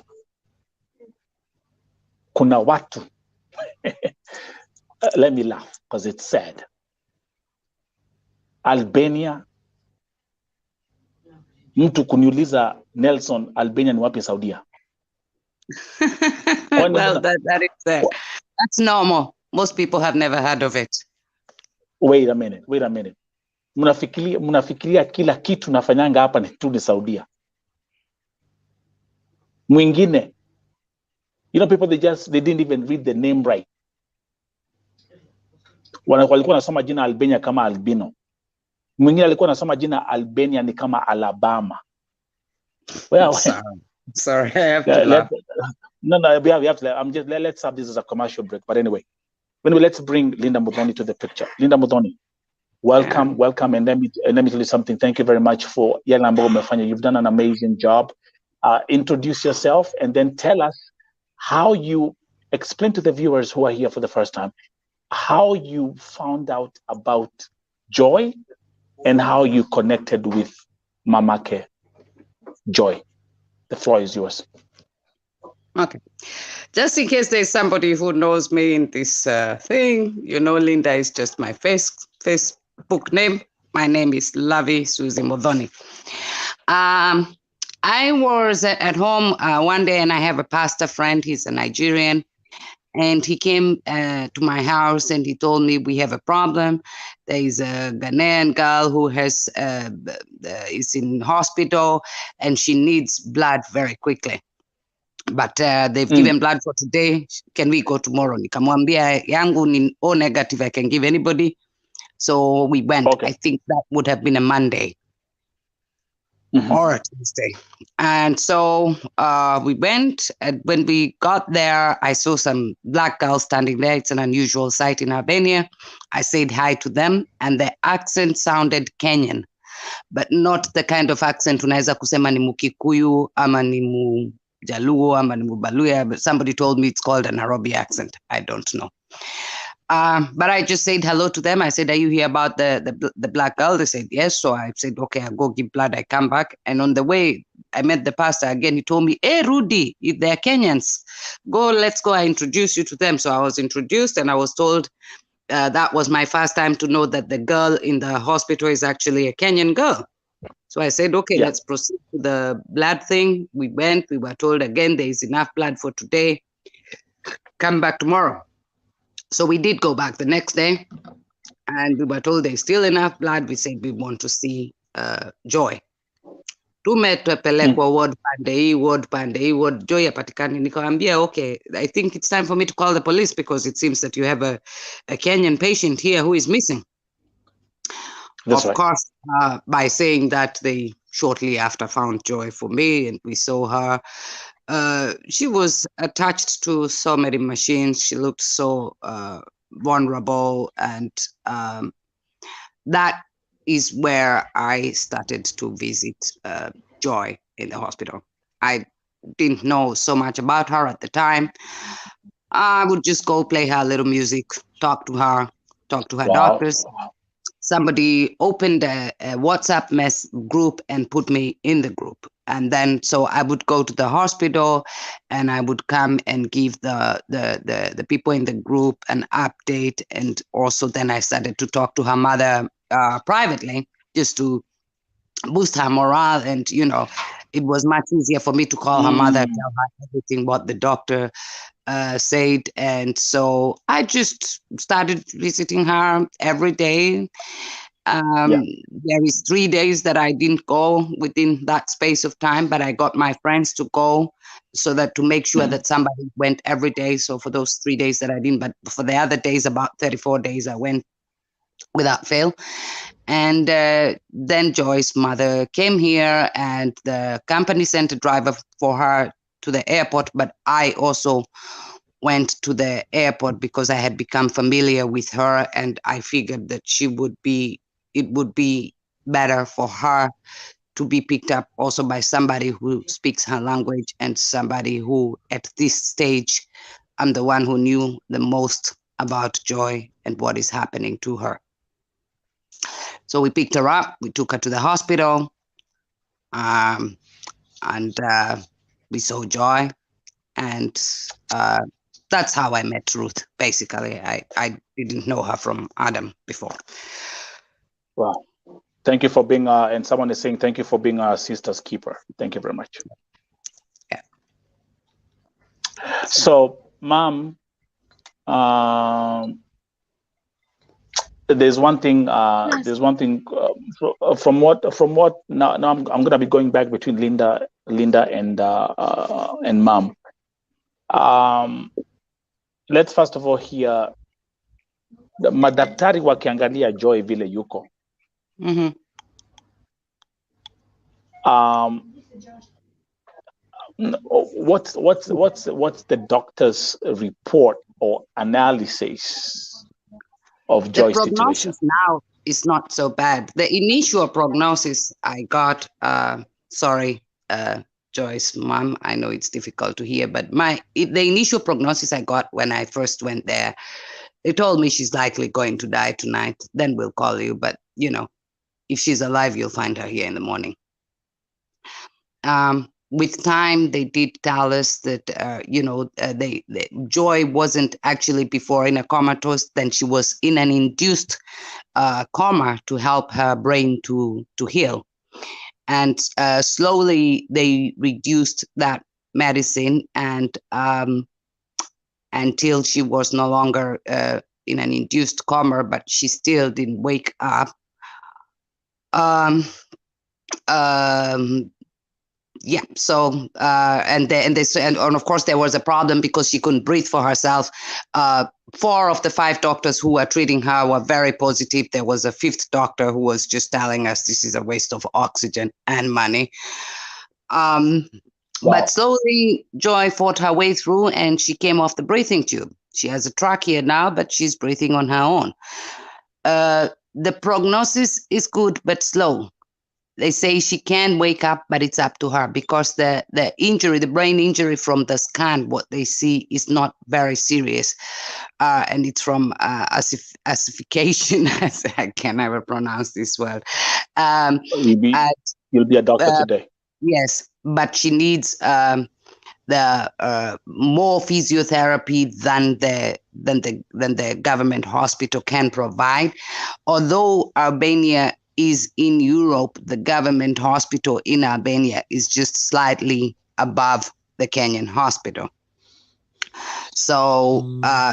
let me laugh because it's sad. Albania, mtu kuniuliza Nelson, Albania ni wapi Saudia? Well, that's normal. Most people have never heard of it. Wait a minute. Mnafikiria kila kitu nafanyanga hapa ni tu ni Saudia. Mwingine, people they didn't even read the name right. Walikuwa wanasoma jina Albania kama albino. Mwingine alikuwa anasoma jina Albania ni kama Alabama. Well, sorry, I have to laugh. No, we have to. Let's have this as a commercial break. But anyway, let's bring Linda Mutoni to the picture. Linda Mutoni, welcome, and let me tell you something. Thank you very much for Yalambo Mefanya. You've done an amazing job. Introduce yourself and then tell us how you explain to the viewers who are here for the first time how you found out about Joy and how you connected with Mamake Joy. The floor is yours. Okay. Just in case there's somebody who knows me in this thing, Linda is just my Facebook name. My name is Lavi Susie Modoni. I was at home one day and I have a pastor friend. He's a Nigerian. And he came to my house and he told me we have a problem. There is a Ghanaian girl who is in hospital and she needs blood very quickly. But they've given blood for today. Can we go tomorrow? Nikamwambia yangu ni O negative, I can give anybody. So we went. Okay. I think that would have been a Monday. Or a Tuesday. And so we went, and when we got there, I saw some black girls standing there. It's an unusual sight in Albania. I said hi to them, and their accent sounded Kenyan, but not the kind of accent unaweza kusema ni Mukikuyu, ama ni Mujaluo, ama ni Mubaluya, but somebody told me it's called a Nairobi accent. I don't know. But I just said hello to them. I said, are you here about the black girl? They said, yes. So I said, okay, I'll go give blood. I come back. And on the way, I met the pastor again. He told me, hey, Rudy, they're Kenyans. Let's go. I introduce you to them. So I was introduced and I was told that was my first time to know that the girl in the hospital is actually a Kenyan girl. So I said, okay, let's proceed to the blood thing. We went. We were told again, there is enough blood for today. Come back tomorrow. So we did go back the next day and we were told there's still enough blood. We said we want to see Joy. Tumepelekwa ward pande hii, ward Joy apatikani. Nikaambia, okay, I think it's time for me to call the police because it seems that you have a Kenyan patient here who is missing. That's of course, by saying that, they shortly after found Joy for me and we saw her. She was attached to so many machines. She looked so vulnerable, and that is where I started to visit Joy in the hospital. I didn't know so much about her at the time. I would just go play her little music, talk to her doctors. Somebody opened a WhatsApp group and put me in the group. And then so I would go to the hospital, and I would come and give the people in the group an update. And also then I started to talk to her mother privately, just to boost her morale. And it was much easier for me to call her mother, tell her everything what the doctor said. And so I just started visiting her every day. There is 3 days that I didn't go within that space of time, but I got my friends to go, so that to make sure that somebody went every day. So for those 3 days that I didn't, but for the other days, about 34 days, I went without fail. And then Joy's mother came here, and the company sent a driver for her to the airport, but I also went to the airport because I had become familiar with her, and I figured that it would be better for her to be picked up also by somebody who speaks her language, and somebody who at this stage, I'm the one who knew the most about Joy and what is happening to her. So we picked her up, we took her to the hospital, and we saw Joy, and that's how I met Ruth. Basically, I didn't know her from Adam before. Wow. Thank you for being, and someone is saying, thank you for being our sister's keeper. Thank you very much. Yeah. So, Mom, there's one thing. There's one thing from what now I'm gonna be going back between Linda and Mom. Let's first of all hear madaktari wakiangalia Joy vile yuko. What's the doctor's report or analysis of Joy's situation? The prognosis now is not so bad. The initial prognosis I got, sorry, Joy's mom, I know it's difficult to hear, but the initial prognosis I got when I first went there, they told me she's likely going to die tonight. Then we'll call you. But, if she's alive, you'll find her here in the morning. With time, they did tell us that, Joy wasn't actually before in a comatose. Then she was in an induced coma to help her brain to heal. And slowly they reduced that medicine, and until she was no longer in an induced coma, but she still didn't wake up. Yeah. So and of course there was a problem because she couldn't breathe for herself. 4 of the 5 doctors who were treating her were very positive. There was a 5th doctor who was just telling us this is a waste of oxygen and money. Wow. But slowly Joy fought her way through, and she came off the breathing tube. She has a trachea now, but she's breathing on her own. The prognosis is good but slow. They say she can wake up, but it's up to her, because the injury, the brain injury from the scan, what they see is not very serious. And it's from ossification. I can never pronounce this word. You'll be a doctor today. Yes, but she needs the more physiotherapy than the government hospital can provide. Although Albania is in Europe, the government hospital in Albania is just slightly above the Kenyan hospital. So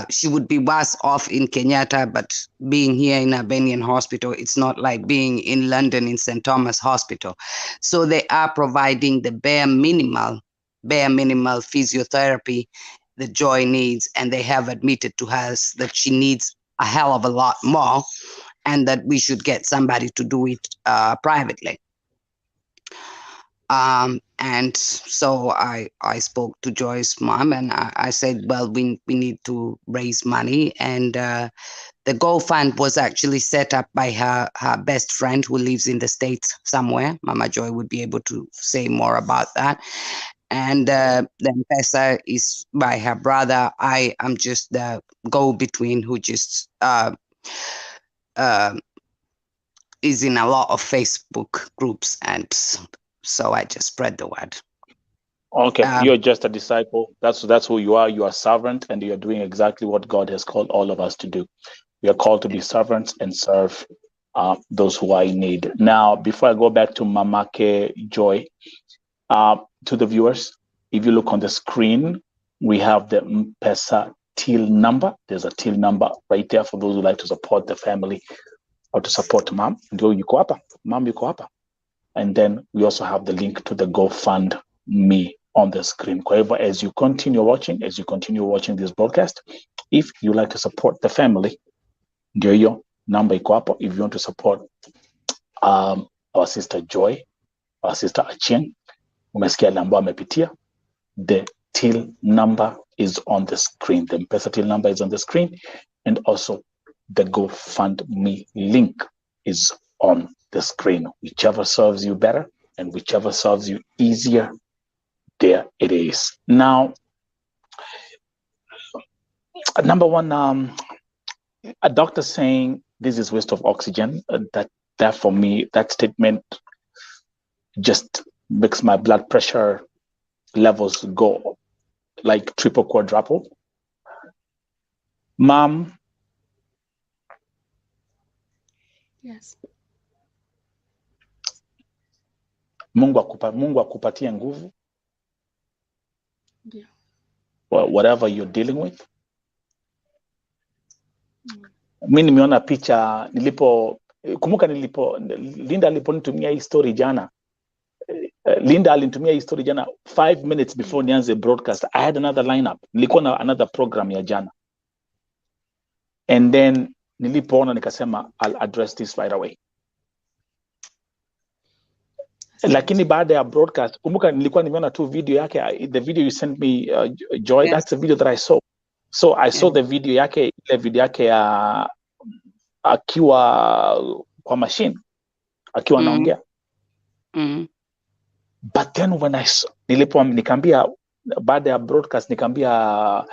she would be worse off in Kenyatta, but being here in Albanian hospital, it's not like being in London in St. Thomas Hospital. So they are providing the bare minimal physiotherapy that Joy needs, and they have admitted to us that she needs a hell of a lot more, and that we should get somebody to do it privately. And so I spoke to Joy's mom, and I said, well, we need to raise money. And the GoFund was actually set up by her best friend who lives in the States somewhere. Mama Joy would be able to say more about that. And then M-Pesa is by her brother. I am just the go-between who just is in a lot of Facebook groups and So I just spread the word. Okay, you're just a disciple. That's who you are. You are servant, and you're doing exactly what God has called all of us to do. We are called to be servants and serve those who are in need. Now, before I go back to Mamake Joy, to the viewers, if you look on the screen, we have the M-Pesa till number. There's a till number right there for those who like to support the family or to support mom. Ndio yuko hapa, mom yuko hapa. And then we also have the link to the GoFundMe on the screen. However, as you continue watching this broadcast, if you like to support the family, ndio hiyo number iko hapo. If you want to support our sister Joy, our sister Achieng, umesikia ile ambayo amepitia, the till number is on the screen. The M-Pesa till number is on the screen, and also the GoFundMe link is on the screen. Whichever serves you better and whichever serves you easier, there it is. Now, number one, a doctor saying this is waste of oxygen. That for me, that statement just makes my blood pressure levels go like triple, quadruple. Mom. Yes. Mungu akupatie nguvu. Yeah. Whatever you're dealing with. Mimi nimeona picha kumbuka Linda aliponitumia hii story jana. Linda alinitumia hii story jana 5 minutes before nianze broadcast. I had another lineup. Nilikuwa na another program ya jana. And then nilipoona nikasema I'll address this right away. Lakini baada ya broadcast, kumbuka nilikuwa nimeona tu video yake, the video you sent me, Joy, yes. That's the video that I saw. So I saw the video yake, ile video yake ya akiwa kwa machine, akiwa anaongea. But then when nikaambia baada ya broadcast, nikaambia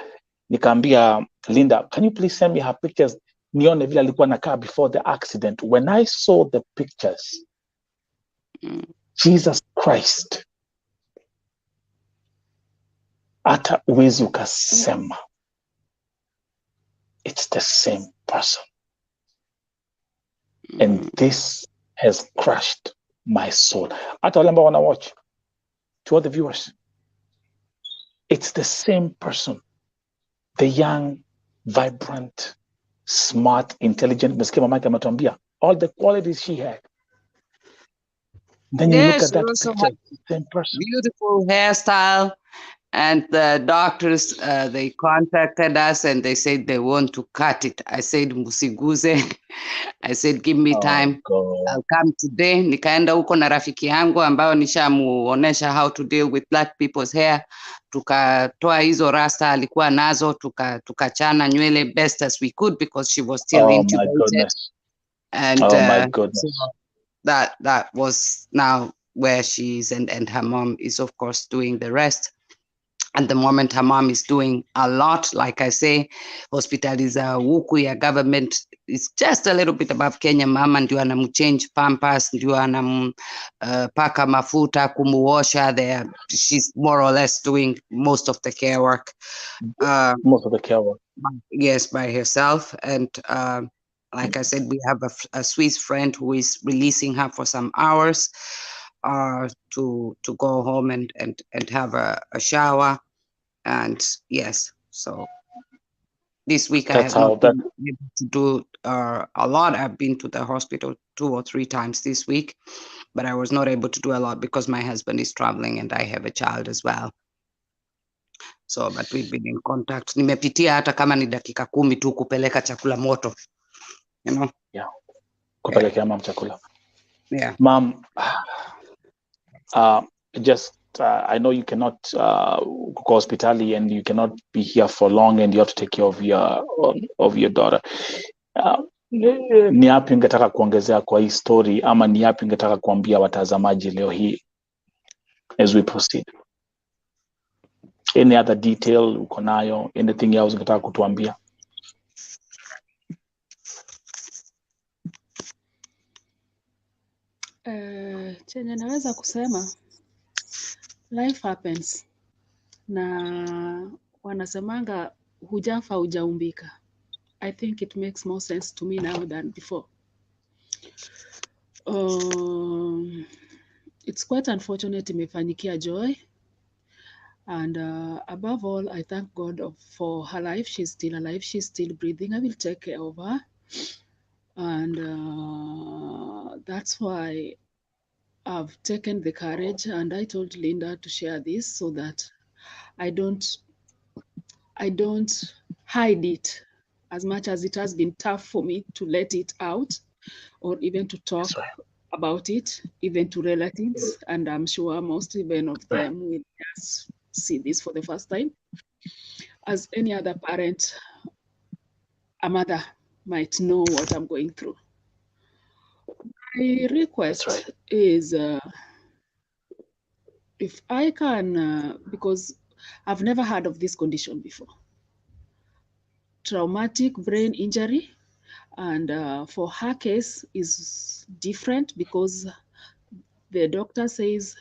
Linda, can you please send me her pictures? Nione vile alikuwa nakaa before the accident. When I saw the pictures, Jesus Christ, hata uwezi ukasema, it's the same person. And this has crushed my soul. Hata wale ambao wana watch, to all the viewers, it's the same person. The young, vibrant, smart, intelligent, mesikia mama yake ametuambia, all the qualities she had. Then you look at that picture, same person. Beautiful hairstyle. And the doctors, they contacted us and they said they want to cut it. I said, musiguze. I said, give me time. I'll come today. Nikaenda huko na rafiki yangu ambao nishamuonesha how to deal with black people's hair. Tukatoa hizo rasta alikuwa nazo, tukachana nywele best as we could because she was still intubated. My goodness. And my goodness. So that was now where she is, and her mom is of course doing the rest. At the moment, her mom is doing a lot. Like I say, hospital is a wuku ya government. It's just a little bit above Kenya. Mama ndio anamuchange pampers, ndio paka mafuta, kumuosha there. She's more or less doing most of the care work. Most of the care work. Yes, by herself. And like I said, we have a Swiss friend who is releasing her for some hours to go home and have a shower. And yes, so this week I have not been able to do a lot. I've been to the hospital 2 or 3 times this week, but I was not able to do a lot because my husband is traveling and I have a child as well. So, but we've been in contact. Nimepitia hata kama ni dakika 10 tu kupeleka chakula moto, you know. Yeah. Kupelekea mom chakula. Yeah. Mom, I know you cannot go hospitali and you cannot be here for long and you have to take care of your daughter. Ni yapi ungetaka kuongezea kwa hii story ama ni yapi ungetaka kuambia watazamaji leo hii as we proceed? Any other detail uko nayo? Anything else ungetaka kutuambia? Chenye naweza kusema life happens, na wanasemanga hujafa hujaumbika. I think it makes more sense to me now than before. It's quite unfortunate imefanyikia Joy, and above all I thank God for her life. She's still alive, she's still breathing. I will take care of her, and that's why I've taken the courage, and I told Linda to share this so that I don't hide it, as much as it has been tough for me to let it out or even to talk about it, even to relatives. And I'm sure most even of them will just see this for the first time. As any other parent, a mother might know what I'm going through. My request is if I can, because I've never heard of this condition before, traumatic brain injury, and for her case is different because the doctor says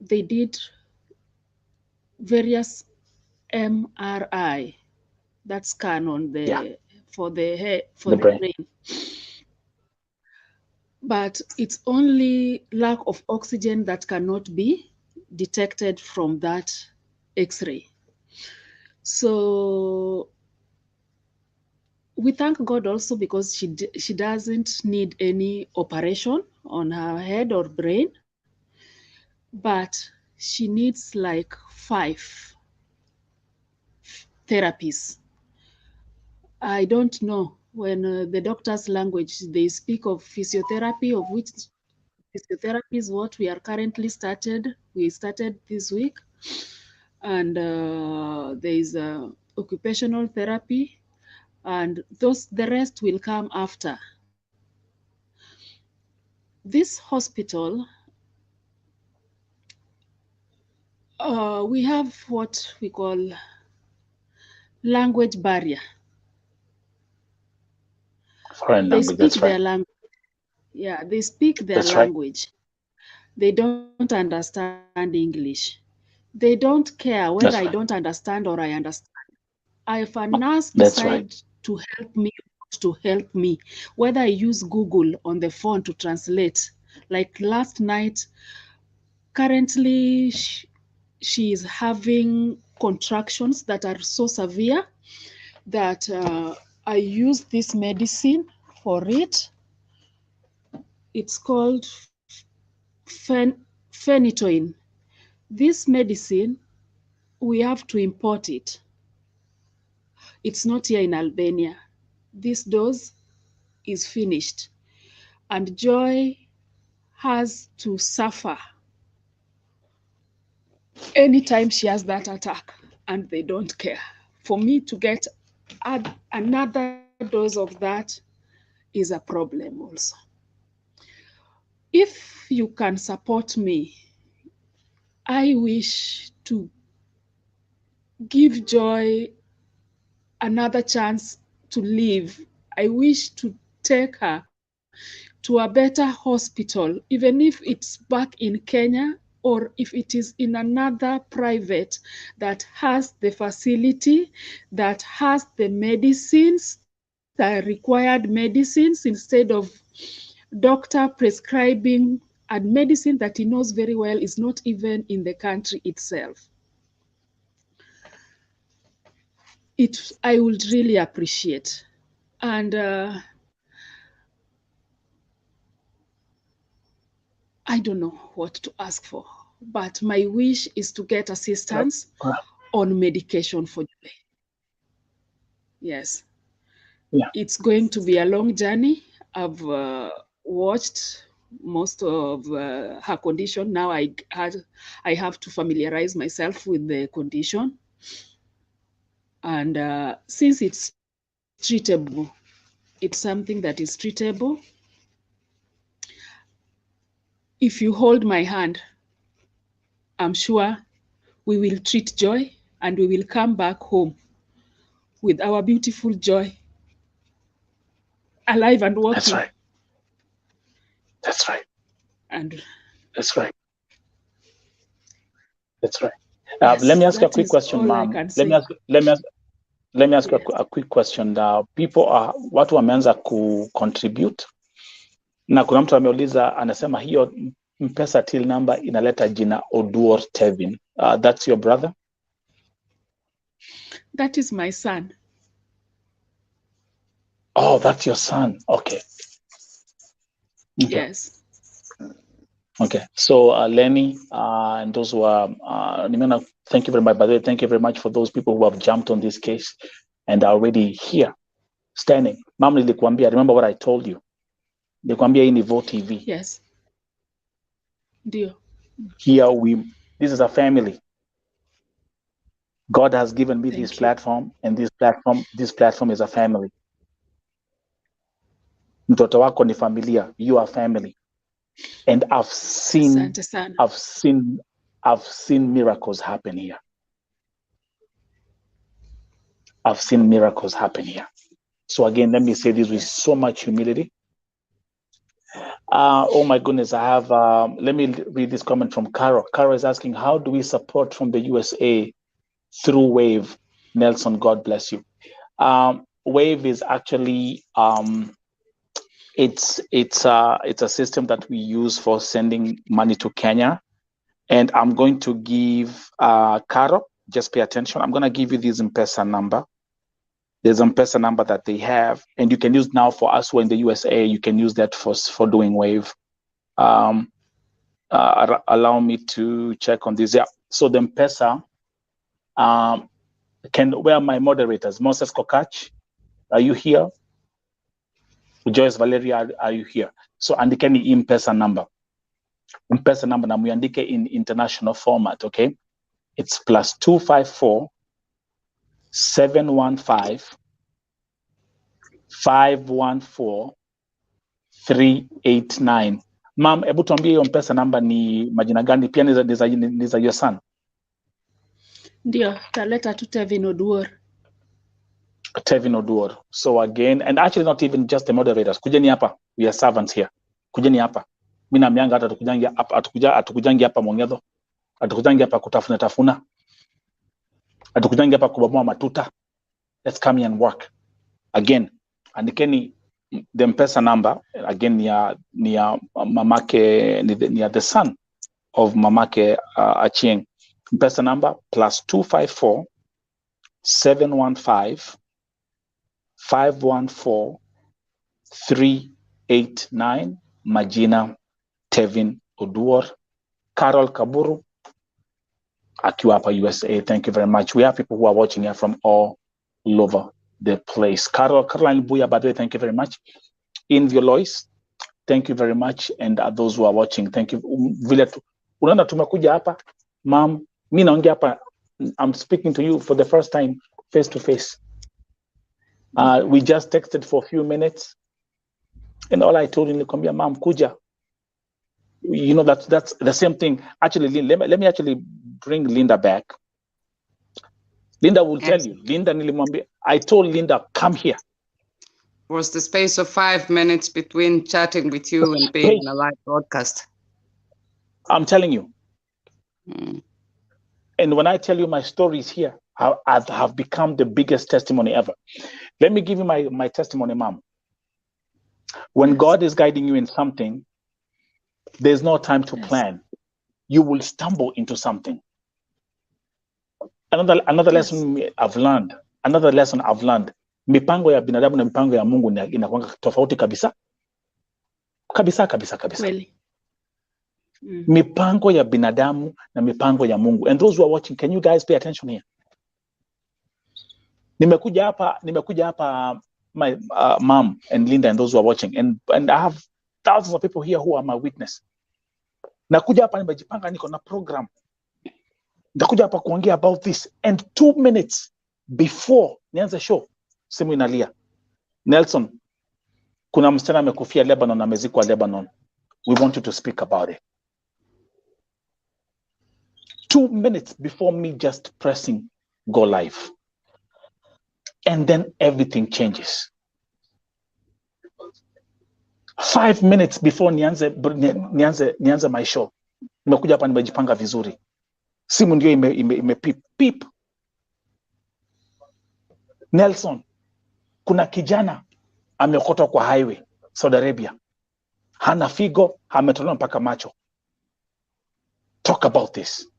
they did various MRI, that scan on the for the head, for the brain. But it's only lack of oxygen that cannot be detected from that X-ray. So we thank God also because she doesn't need any operation on her head or brain, but she needs like 5 therapies. I don't know, when the doctor's language, they speak of physiotherapy, of which physiotherapy is what we are currently started. We started this week, and there is occupational therapy, and the rest will come after. This hospital, we have what we call language barrier. They speak their language. Yeah, they speak their language. They don't understand English. They don't care whether I don't understand or I understand. If a nurse decides to help me, whether I use Google on the phone to translate, like last night, currently she is having contractions that are so severe that I use this medicine for it. It's called phenytoin. This medicine, we have to import it. It's not here in Albania. This dose is finished, and Joy has to suffer anytime she has that attack, and they don't care. For me to get another dose of that is a problem also. If you can support me, I wish to give Joy another chance to live. I wish to take her to a better hospital, even if it's back in Kenya, or if it is in another private that has the facility, that has the medicines, the required medicines, instead of doctor prescribing a medicine that he knows very well is not even in the country itself. I would really appreciate. And I don't know what to ask for, but my wish is to get assistance on medication for Joy. Yes. Yeah. It's going to be a long journey. I've watched most of her condition. Now I have to familiarize myself with the condition. And since it's treatable, it's something that is treatable. If you hold my hand, I'm sure we will treat Joy and we will come back home with our beautiful Joy alive and walking. That's right. And that's right. That's right. Yes, let me ask you a quick question, ma'am. Let me ask you a quick question. People are watu wameanza contribute na kuna mtu ameuliza anasema hiyo mpesa till number inaleta jina Oduor Tevin. That's your brother? That is my son. Oh, that's your son. Okay. Yes. Okay. So Lenny and those who are thank you very much. By the way, thank you very much for those people who have jumped on this case and are already here standing. Mom, nilikwambia, remember what I told you? Nilikwambia hii ni Vote TV. Yes. Dear. Here this is a family. God has given me this platform, and this platform is a family. Mtoto wako ni familia, you are family. And I've seen miracles happen here. I've seen miracles happen here. So again, let me say this with so much humility. Oh my goodness, I have, let me read this comment from Carol. Carol is asking, how do we support from the USA through Wave? Nelson, God bless you. Wave is actually, it's a system that we use for sending money to Kenya. And I'm going to give Carol, just pay attention. I'm going to give you this M-Pesa number. There's an M-Pesa number that they have, and you can use now for us who are in the USA. You can use that for doing Wave. Allow me to check on this. Yeah. So the M-Pesa, where are my moderators? Moses Kokach, are you here? Joyce Valeria, are you here? So andikeni M-Pesa number. M-Pesa number na muandike in international format, okay? It's +254 715 514 389. Ma'am, hebu tuambie hiyo M-Pesa number ni majina gani? Pia ni za your son? Ndio, taleta tu Tevin Oduor. Tevin Oduor. So again, and actually not even just the moderators. Kujeni hapa. We are servants here. Kujeni hapa. Mimi na mianga hata atukujangi hapa Mongedho. Atukujangi hapa kutafuna. Atukujangi hapa kubomoa matuta. Let's come here and work. Again, andikeni the M-Pesa number, again, ni ya mamake, ni ya the son of mamake Achieng. M-Pesa number +254 715 514 389. Majina Tevin Oduor. Carol Kaburu akiwa hapa USA. Thank you very much. We have people who are watching here from all over the place. Caroline Buya, by the way, thank you very much. In Lois, thank you very much. And those who are watching, thank you. Unaona tumekuja hapa, ma'am, mimi naongea hapa, I'm speaking to you for the first time face to face. We just texted for a few minutes, and all I told you, nikwambia, ma'am, kuja. You know, that's the same thing. Actually, let me actually bring Linda back. Linda will tell you. Linda nilimwambia, I told Linda, come here. Was the space of 5 minutes between chatting with you and being in a live broadcast. I'm telling you. And when I tell you my stories here, I have become the biggest testimony ever. Let me give you my testimony, ma'am. When God is guiding you in something, there's no time to plan. You will stumble into something. Another lesson I've learned. Mipango ya binadamu na mipango ya Mungu inakuwa tofauti kabisa. Kabisa. Really? Mipango ya binadamu na mipango ya Mungu. And those who are watching, can you guys pay attention here? Nimekuja hapa my mom and Linda and those who are watching, and I have thousands of people here who are my witness. Nakuja hapa nimejipanga, niko na program. Nakuja hapa kuongea about this, and 2 minutes before nianze show, simu inalia. Nelson, kuna msichana amekufia Lebanon, amezikwa Lebanon. We want you to speak about it. 2 minutes before me just pressing go live. And then everything changes. 5 minutes before nianze my show, nimekuja hapa nimejipanga vizuri, simu ndio ime pip. Nelson, kuna kijana ameokotwa kwa highway Saudi Arabia, hana figo, ametolewa mpaka macho. Talk about this.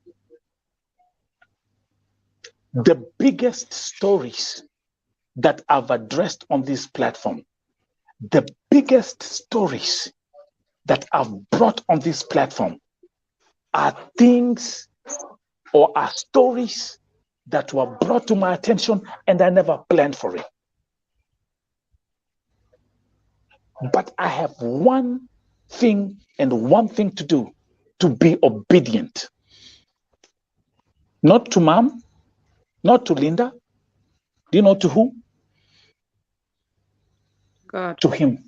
The biggest stories that I've addressed on this platform, the biggest stories that I've brought on this platform are things or are stories that were brought to my attention and I never planned for it. But I have one thing and one thing to do, to be obedient. Not to mom, not to Linda. Do you know to who? God. To him.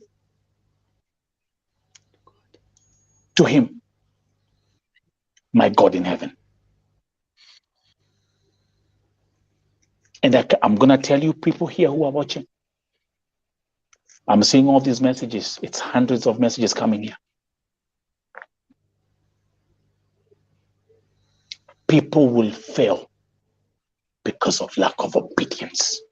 To him. My God in heaven. And I'm going to tell you, people here who are watching, I'm seeing all these messages. It's hundreds of messages coming here. People will fail because of lack of obedience.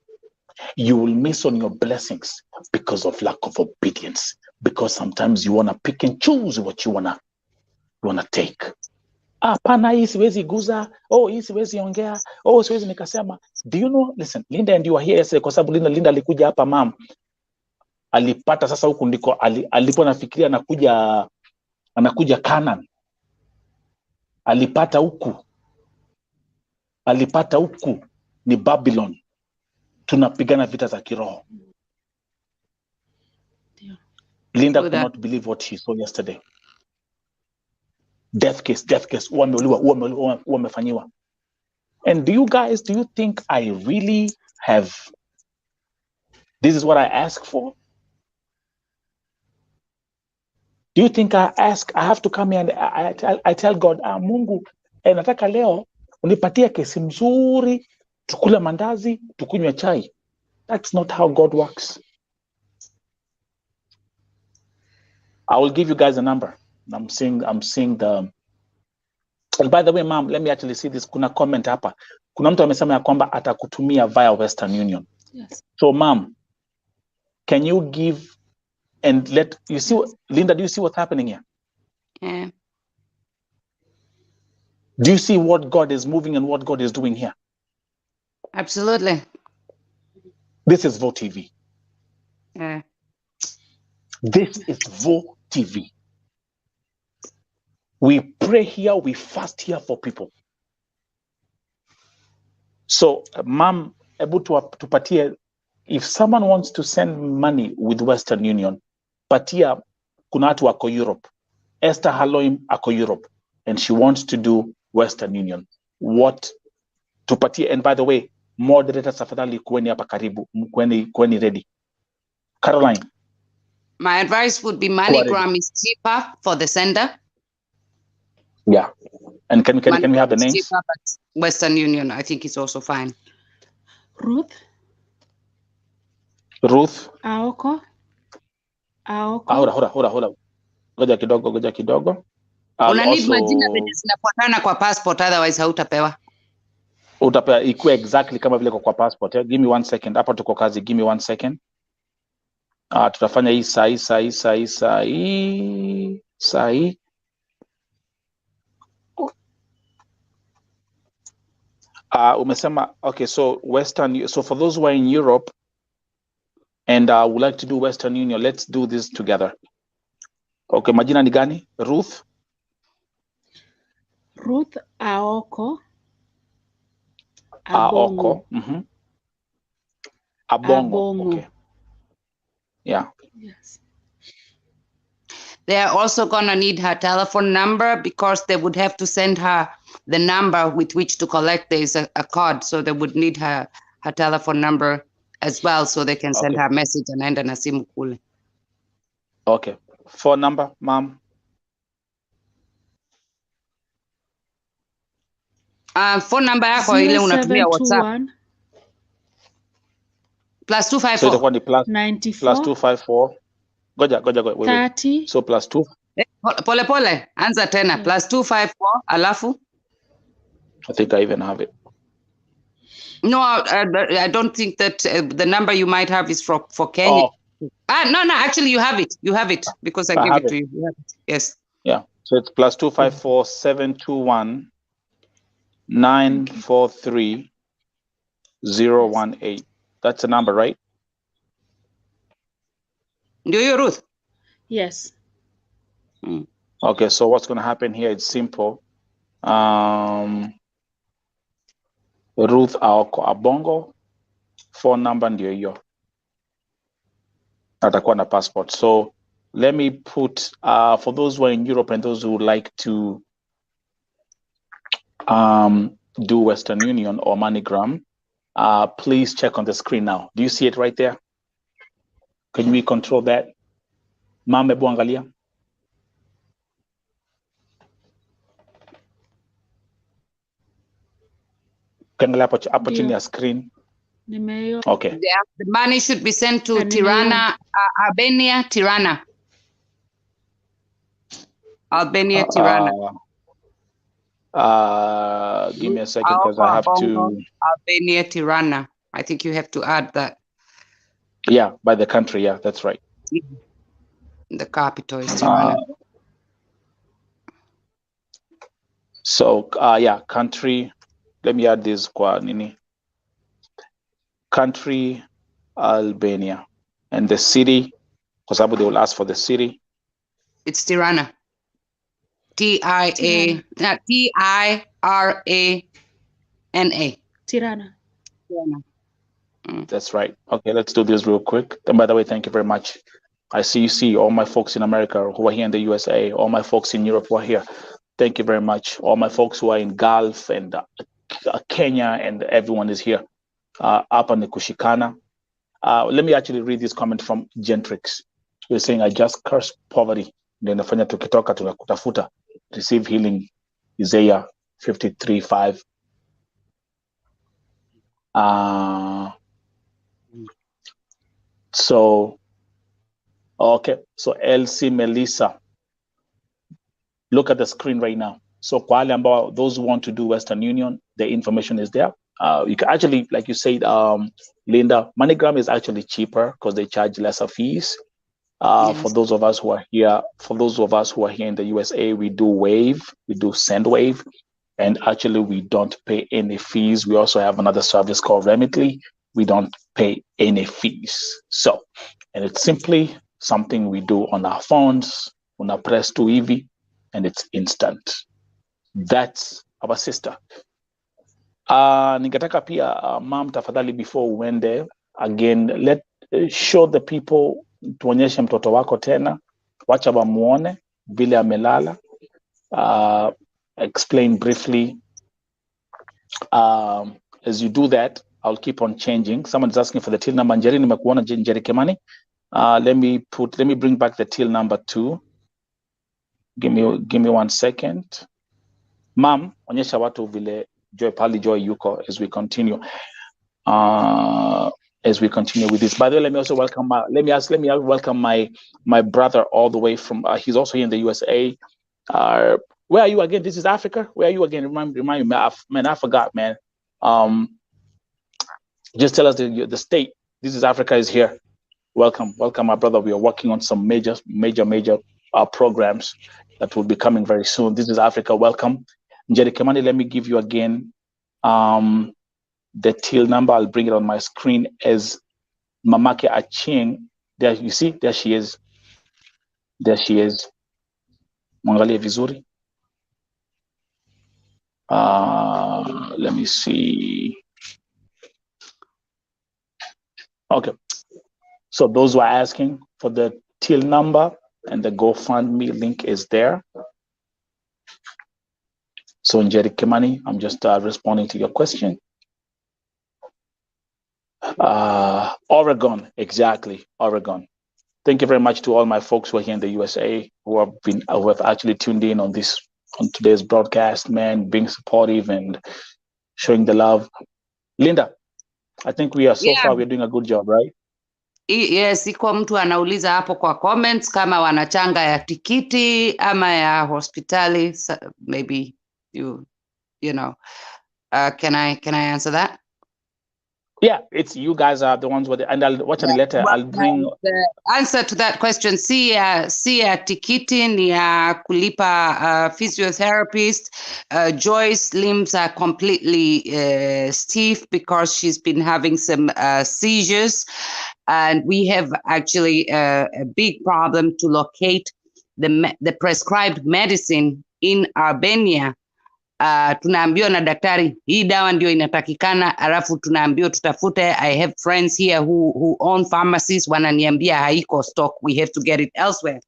You will miss on your blessings because of lack of obedience. Because sometimes you want to pick and choose what you wanna take. Pana hii siwezi guza, hii siwezi ongea, siwezi nikasema. Do you know, listen, Linda and you are here yesterday kwa sababu Linda alikuja hapa mom. Alipata sasa huku ndiko alipo nafikiria anakuja Canaan. Alipata huku ni Babylon. Tunapigana vita za kiroho. Linda could not believe what she saw yesterday. Death case. Umefanyiwa. And do you think I really have, this is what I ask for? Do you think I have to come here and I tell God, Mungu, nataka leo unipatie kesi mzuri, tukule mandazi, tukunywe chai. That's not how God works. I will give you guys a number. I'm seeing the, and by the way, mom, let me actually see this. Kuna comment hapa. Kuna mtu amesema ya kwamba atakutumia via Western Union. Yes. So mom, can you give and you see Linda, do you see what's happening here? Yeah. Do you see what God is moving and what God is doing here? Absolutely. This is Vo TV. Yeah. This is Vo TV. We pray here, we fast here for people. So, mom, able to patia, if someone wants to send money with Western Union, patia kuna watu wako Europe. Esther Haloim ako Europe, and she wants to do Western Union. What to patia? And by the way, moderators afadhali kuweni hapa karibu, kuweni ready. Caroline. My advice would be MoneyGram is cheaper for the sender. Yeah. And can we have the names? Cheaper, but Western Union, I think, is also fine. Ruth. Aoko. Hold. Goja kidogo. Una need majina zenye zinafuatana kwa passport, otherwise hautapewa. Utapewa ikuwe exactly kama vile kwa passport. Give me 1 second. Hapa tuko kazi. Give me 1 second. Tutafanya hii sahi. Umesema, okay, so so for those who are in Europe and would like to do Western Union, let's do this together. Okay, majina ni gani? Ruth Aoko. Mm-hmm. Abongo. Okay. Yeah. Yes. They are also gonna need her telephone number because they would have to send her the number with which to collect. There's a card, so they would need her telephone number as well, so they can send her a message and enda na simu kule. Okay. Phone number, ma'am. Phone number yako ile unatumia WhatsApp. +254. So the one plus 94. +254 Goja, wait. 30. So plus 2. Pole pole, anza tena. Yeah. Plus 254, alafu? I think I even have it. No, I don't think that the number you might have is for Kenya. Oh. No, actually you have it. You have it because I gave it to you. You have it. Yes. Yeah. So it's plus 254 721 943 018. That's the number, right? Do you, Ruth? Yes. Okay, so what's going to happen here? It's simple. Ruth Aoko Abongo, phone number ndio hiyo. Atakuwa na passport. So let me put, for those who are in Europe and those who would like to do Western Union or MoneyGram, please check on the screen now. Do you see it right there? Can we control that? Mame buangalia. Kangalia hapo chini ya screen. Okay. The money should be sent to Tirana, Albania, Tirana. Albania, Tirana. Give me a second because I have to. Albania, Tirana. I think you have to add that. Yeah, by the country. Yeah, that's right. The capital is Tirana. So, yeah, country. Let me add this kwa nini. Country, Albania, and the city, because they will ask for the city. It's Tirana. Tirana. Tirana. That's right. Okay, let's do this real quick. And by the way, thank you very much. I see all my folks in America who are here in the USA, all my folks in Europe who are here. Thank you very much. All my folks who are in Gulf and Kenya, and everyone is here. Up on the Kushikana. Let me actually read this comment from Gentrix. We're saying, I just curse poverty. Then nafanya tukitoka tunakutafuta. Receive healing. Isaiah 53:5. So, okay. So Elsie Melissa. Look at the screen right now. So kwa wale ambao, those who want to do Western Union, the information is there. You can actually, like you said, Linda, MoneyGram is actually cheaper because they charge lesser fees. Yes. For those of us who are here, in the USA, we do Wave, we do SendWave, and actually we don't pay any fees. We also have another service called Remitly. We don't pay any fees. So, and it's simply something we do on our phones, on our press to EV, and it's instant. That's our sister. Ningetaka pia mom, tafadhali, before we went there again, show the people, tuonyeshe mtoto wako tena, wacha wamuone vile amelala. Explain briefly. As you do that, I'll keep on changing. Someone's asking for the till number. Njeri, nimekuona Njeri Kimani. Let me bring back the till number 2. Give me 1 second. Mom, onyesha watu vile Joy yuko as we continue. As we continue with this. By the way, let me also welcome welcome my brother all the way from he's also here in the USA. Where are you again? This is Africa. Where are you again? Remind me, man. I forgot, man. Just tell us the state. This is Africa is here. Welcome, my brother. We are working on some major programs that will be coming very soon. This is Africa. Welcome. Njeri Kimani, let me give you again the till number. I'll bring it on my screen as Mamake Achieng. There, you see, there she is. Mwangalie vizuri. Let me see. Okay. So those who are asking for the till number and the GoFundMe link is there. So Njeri Kimani, I'm just responding to your question. Oregon, exactly, Oregon. Thank you very much to all my folks who are here in the USA who have actually tuned in on today's broadcast, man, being supportive and showing the love. Linda, I think we are so far we're doing a good job, right? Yes, iko mtu anauliza hapo kwa comments kama wanachanga ya tikiti ama ya hospitali. So maybe you know, can I answer that? Yeah, it's you guys are the ones with it, and I'll watch the letter. I'll bring the answer to that question. Si ya tikiti ni ya kulipa physiotherapist. Joy's limbs are completely stiff because she's been having some seizures, and we have actually a big problem to locate the prescribed medicine in Albania. Tunaambiwa na daktari hii dawa ndio inatakikana, alafu tunaambiwa tutafute. I have friends here who own pharmacies, wananiambia haiko stock, we have to get it elsewhere.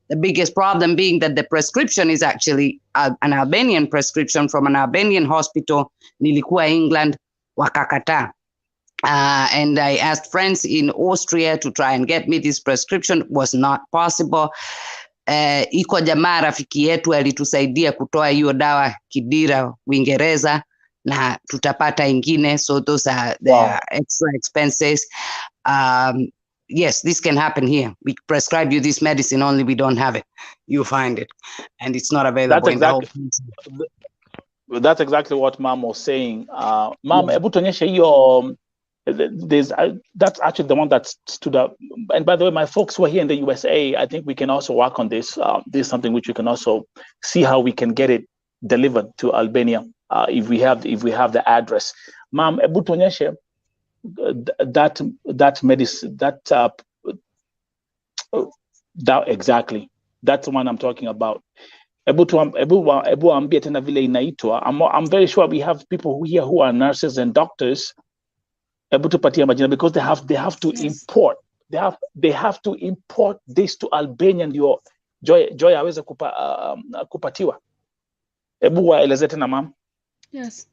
The biggest problem being that the prescription is actually an Albanian prescription from an Albanian hospital. Nilikuwa England, wakakataa. And I asked friends in Austria to try and get me this prescription, was not possible. Iko jamaa rafiki yetu alitusaidia kutoa hiyo dawa Kidira, Uingereza, na tutapata ingine, so those are the extra expenses. Yes, this can happen here. We prescribe you this medicine, only we don't have it. You find it, and it's not available in the whole country. That's exactly what Mom was saying. Mom, hebu tuonyeshe hiyo. That's actually the one that stood up. And by the way, my folks who are here in the USA, I think we can also work on this. This is something which we can also see how we can get it delivered to Albania if we have the address. Ma'am, hebu tuonyeshe that medicine, that exactly. That's the one I'm talking about. Hebu ambie tena vile inaitwa. I'm very sure we have people here who are nurses and doctors. Because they have to import, they have to import this to Albania ndio Joy aweze kupatiwa. Hebu waeleze tena ma'am. Yes.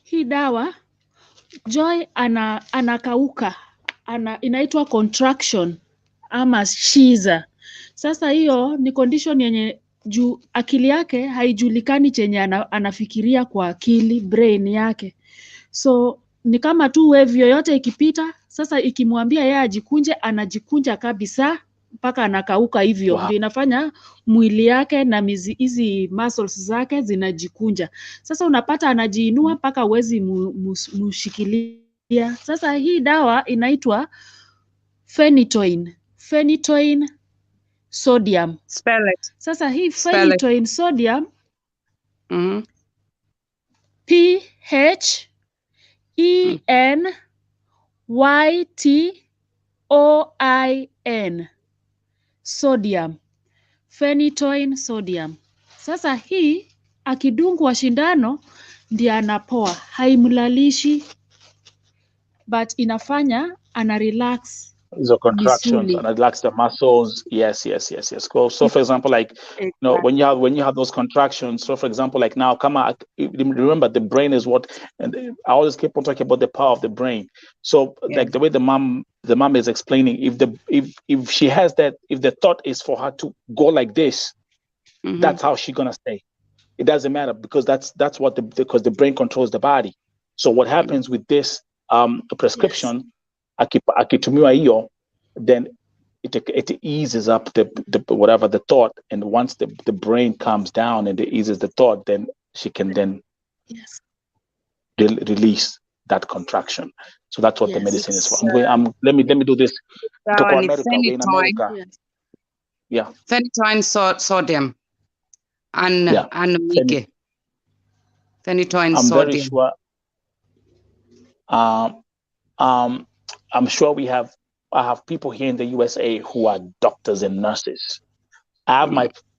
Hii dawa Joy anakauka, inaitwa contraction ama shiza. Sasa hiyo ni condition yenye juu akili yake haijulikani chenye anafikiria kwa akili, brain yake. So ni kama tu wave yoyote ikipita, sasa ikimwambia yeye ajikunje, anajikunja kabisa mpaka anakauka hivyo. Ndio inafanya mwili yake na hizi muscles zake zinajikunja. Sasa unapata anajiinua mpaka uwezi mushikilia. Sasa hii dawa inaitwa phenytoin sodium. Spell it. Sasa hii phenytoin sodium PHENYTOIN sodium. Phenytoin sodium. Sasa hii akidungwa shindano ndio anapoa, haimlalishi but inafanya ana relax. So contractions and relax the muscles. Yes. Cool. So for example, like when you have those contractions. So for example, like now, remember the brain is what, and I always keep on talking about the power of the brain. So like the way the mom is explaining, if she has that, if the thought is for her to go like this, that's how she's gonna stay. It doesn't matter because that's what because the brain controls the body. So what happens with this prescription? Akitumiwa hiyo, then it eases up the whatever the thought, and once the brain calms down and it eases the thought, then she can then release that contraction. So that's what the medicine is for. Let me do this. Phenytoin sodium and phenytoin sodium. Very sure. I'm sure I have people here in the USA who are doctors and nurses. I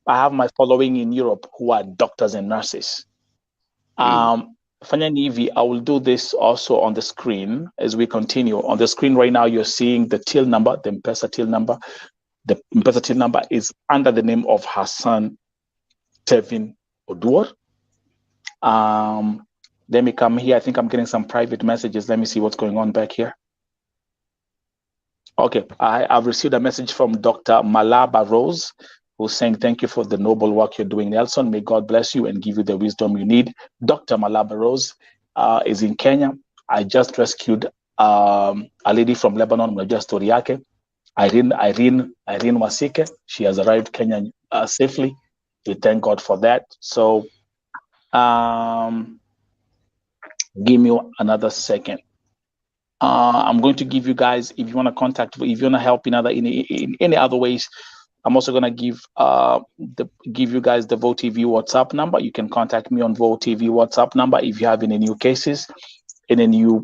have my following in Europe who are doctors and nurses. Fanyani hivi, I will do this also on the screen as we continue. On the screen right now, you're seeing the till number, the M-Pesa till number. The M-Pesa till number is under the name of her son, Tevin Oduor. Let me come here. I think I'm getting some private messages. Let me see what's going on back here. Okay, I've received a message from Dr. Malaba Rose, who's saying, thank you for the noble work you're doing, Nelson. May God bless you and give you the wisdom you need. Dr. Malaba Rose is in Kenya. I just rescued a lady from Lebanon, mnajua story yake, Irene Wasike. She has arrived Kenya safely. We thank God for that. So give me another second. I'm going to give you guys, if you want to contact, if you want to help in any other ways, I'm also going to give you guys the Vote TV WhatsApp number. You can contact me on Vote TV WhatsApp number if you have any new cases, any new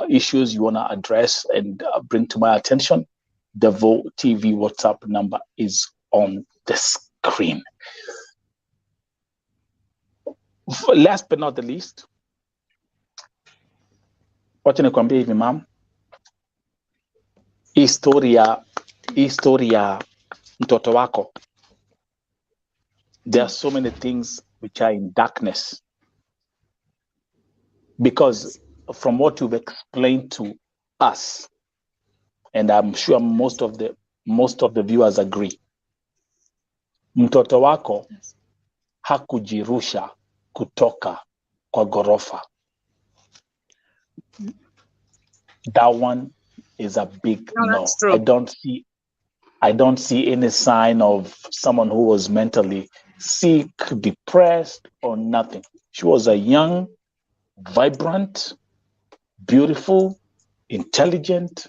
issues you want to address and bring to my attention. The Vote TV WhatsApp number is on the screen. Last but not the least, wacha nikwambie hivi ma'am, historia mtoto wako, there are so many things which are in darkness, because from what you've explained to us, and I'm sure most of the viewers agree, mtoto wako hakujirusha kutoka kwa ghorofa. That one is a big no. I don't see any sign of someone who was mentally sick, depressed, or nothing. She was a young, vibrant, beautiful, intelligent,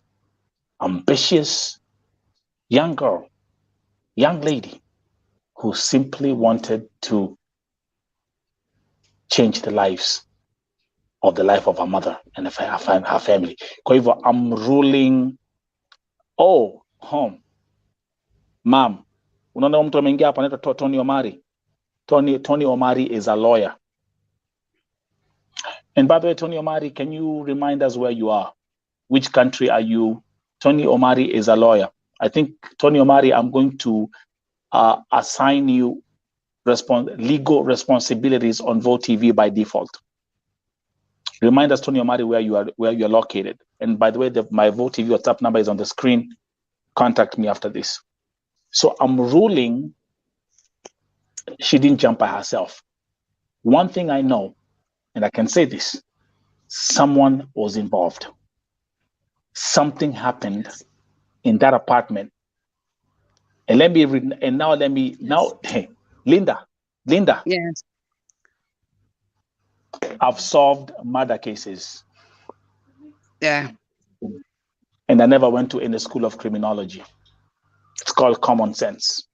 ambitious, young girl, young lady who simply wanted to change the life of her mother and her family. Kwa hivyo, I'm ruling home. Ma'am, unaona mtu ameingia hapa anaitwa Tony Omari. Tony Omari is a lawyer. And by the way, Tony Omari, can you remind us where you are? Which country are you? Tony Omari is a lawyer. I think, Tony Omari, I'm going to assign you legal responsibilities on Vote TV by default. Remind us, Tony Omari, where you're located. And by the way, my Vote TV WhatsApp number is on the screen. Contact me after this. So I'm ruling she didn't jump by herself. One thing I know, and I can say this, someone was involved. Something happened in that apartment. And hey, Linda. Yes. I've solved murder cases. Yeah. And I never went to any school of criminology. It's called common sense.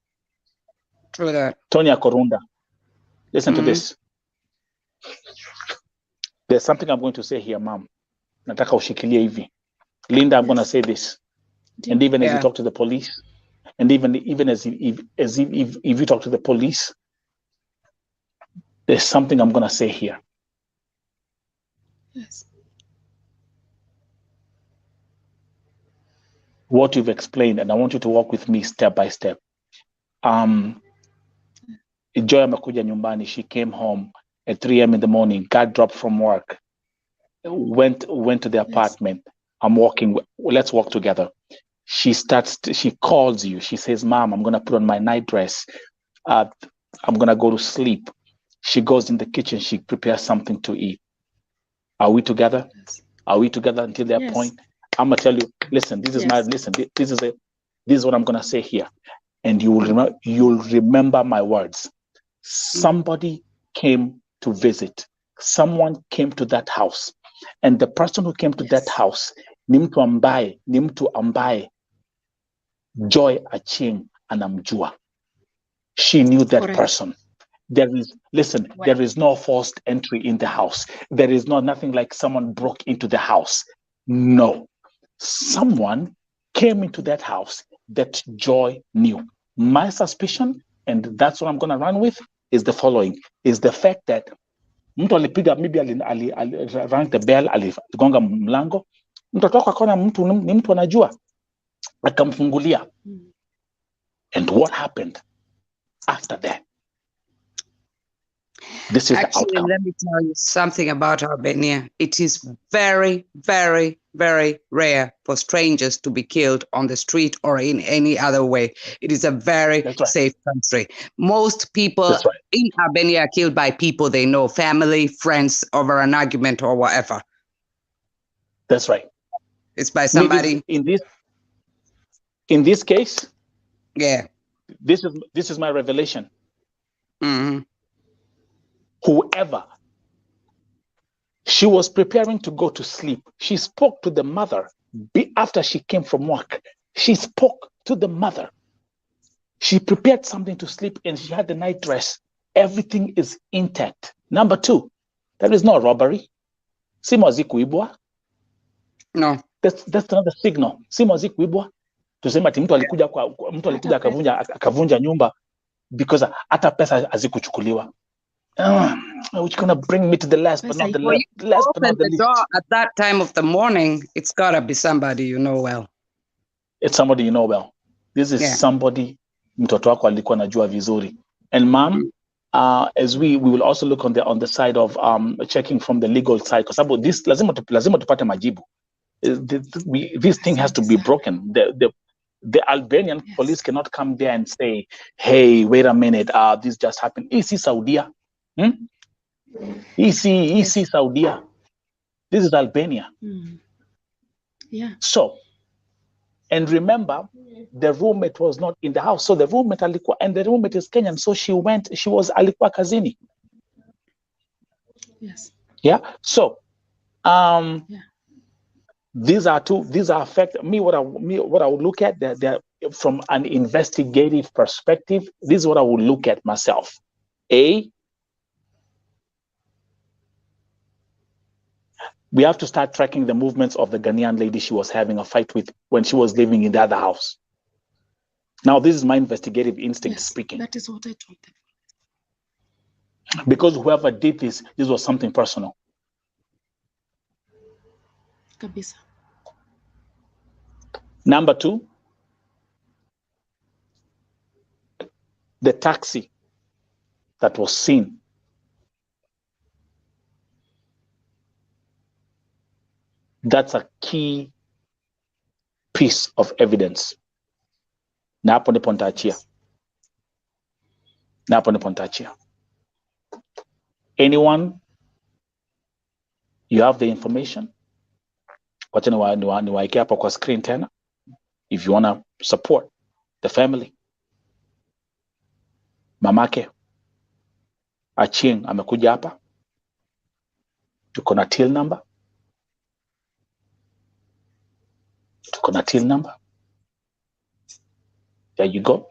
True that. Tonya Korunda, listen to this. There's something I'm going to say here, ma'am. Nataka ushikilie hivi. Linda, I'm going to say this. And even as you talk to the police, and even as if you talk to the police, there's something I'm going to say here. Yes. What you've explained, and I want you to walk with me step by step. Joy amekuja nyumbani. She came home at 3 a.m. in the morning, got dropped from work, went to the apartment. I'm walking, let's walk together. She calls you. She says, Mom, I'm going to put on my night dress. I'm going to go to sleep. She goes in the kitchen. She prepares something to eat. Are we together? Yes. Are we together until that point? I'm going to tell you, listen, this is this is what I'm going to say here. And you'll remember my words. Somebody came to visit. Someone came to that house. And the person who came to that house, ni mtu ambaye Joy Achieng anamjua. She knew that person. There is no forced entry in the house. There is nothing like someone broke into the house. No. Someone came into that house that Joy knew. My suspicion, and that's what I'm going to run with, is the following, is the fact that mtu alipiga, maybe rang the bell, aligonga mlango, mtoto wako akaona ni mtu anajua, akamfungulia. And what happened after that? This is actually the outcome. Let me tell you something about Albania. It is very, very, very rare for strangers to be killed on the street or in any other way. It is a very safe country. Most people in Albania are killed by people they know, family, friends, over an argument or whatever. That's right. It's by somebody. In this case, yeah. This is my revelation. Mm-hmm. Whoever, she was preparing to go to sleep. She spoke to the mother after she came from work. She spoke to the mother. She prepared something to sleep and she had the night dress. Everything is intact. Number 2, there is no robbery. Simu kuibwa. No. That's another signal. Simu kuibwa. Tuseme ati mtu alikuja akavunja nyumba because hata pesa hazikuchukuliwa. Which gonna bring me to the last but not the least. Open the door at that time of the morning, it's gotta be somebody you know well. It's somebody you know well. This is somebody mtoto wako alikuwa anajua vizuri. And mom, as we will also look on the side of checking from the legal side, because this lazima tupate majibu. This thing has to be broken. The Albanian police cannot come there and say, hey, wait a minute, this just happened. Is Saudia? Saudia. This is Albania. Yeah. So, and remember, the roommate was not in the house. So the roommate is Kenyan. So she was alikuwa kazini. Yes. Yeah. So, these are affect me. What I would look at they're from an investigative perspective. This is what I would look at myself. We have to start tracking the movements of the Ghanaian lady she was having a fight with when she was living in the other house. Now, this is my investigative instinct speaking. That is what I told them. Because whoever did this was something personal. Kabisa. Number 2, the taxi that was seen. That's a key piece of evidence. Na hapo ndipo nitaachia. Anyone, you have the information. Wacha niwaeke hapo kwa screen tena. If you want to support the family. Mamake Achieng amekuja hapa. Tuko na till number. There you go.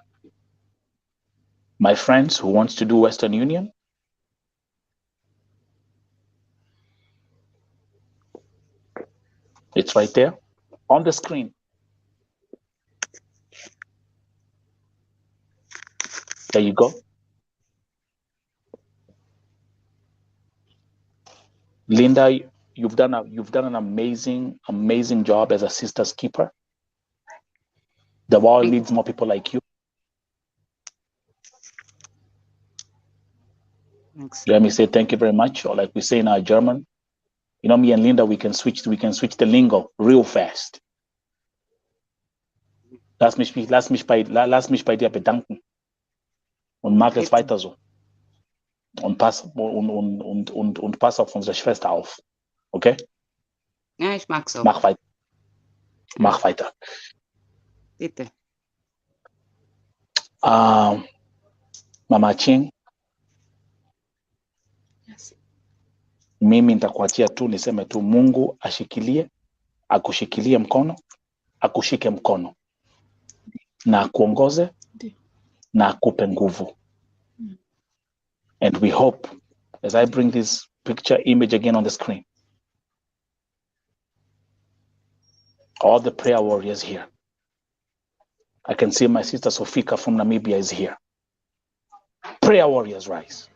My friends who wants to do Western Union. It's right there on the screen. There you go. Linda, you've done an amazing job as a sister's keeper. The world needs more people like you. Thanks. Let me say thank you very much, or like we say in our German. You know, me and Linda, we can switch the lingo real fast. Lass mich bei dir bedanken. Und mach es weiter so. Und pass auf unsere Schwester auf. Okay? Ja, ich mag so. Mach weiter. Bitte. Mama Achieng. Yes. Mimi nitakuachia tu niseme tu Mungu akushikilie mkono, akushike mkono. Na akuongoze, na akupe nguvu. And we hope, as I bring this image again on the screen, all the prayer warriors here. I can see my sister Sofika from Namibia is here. Prayer warriors rise.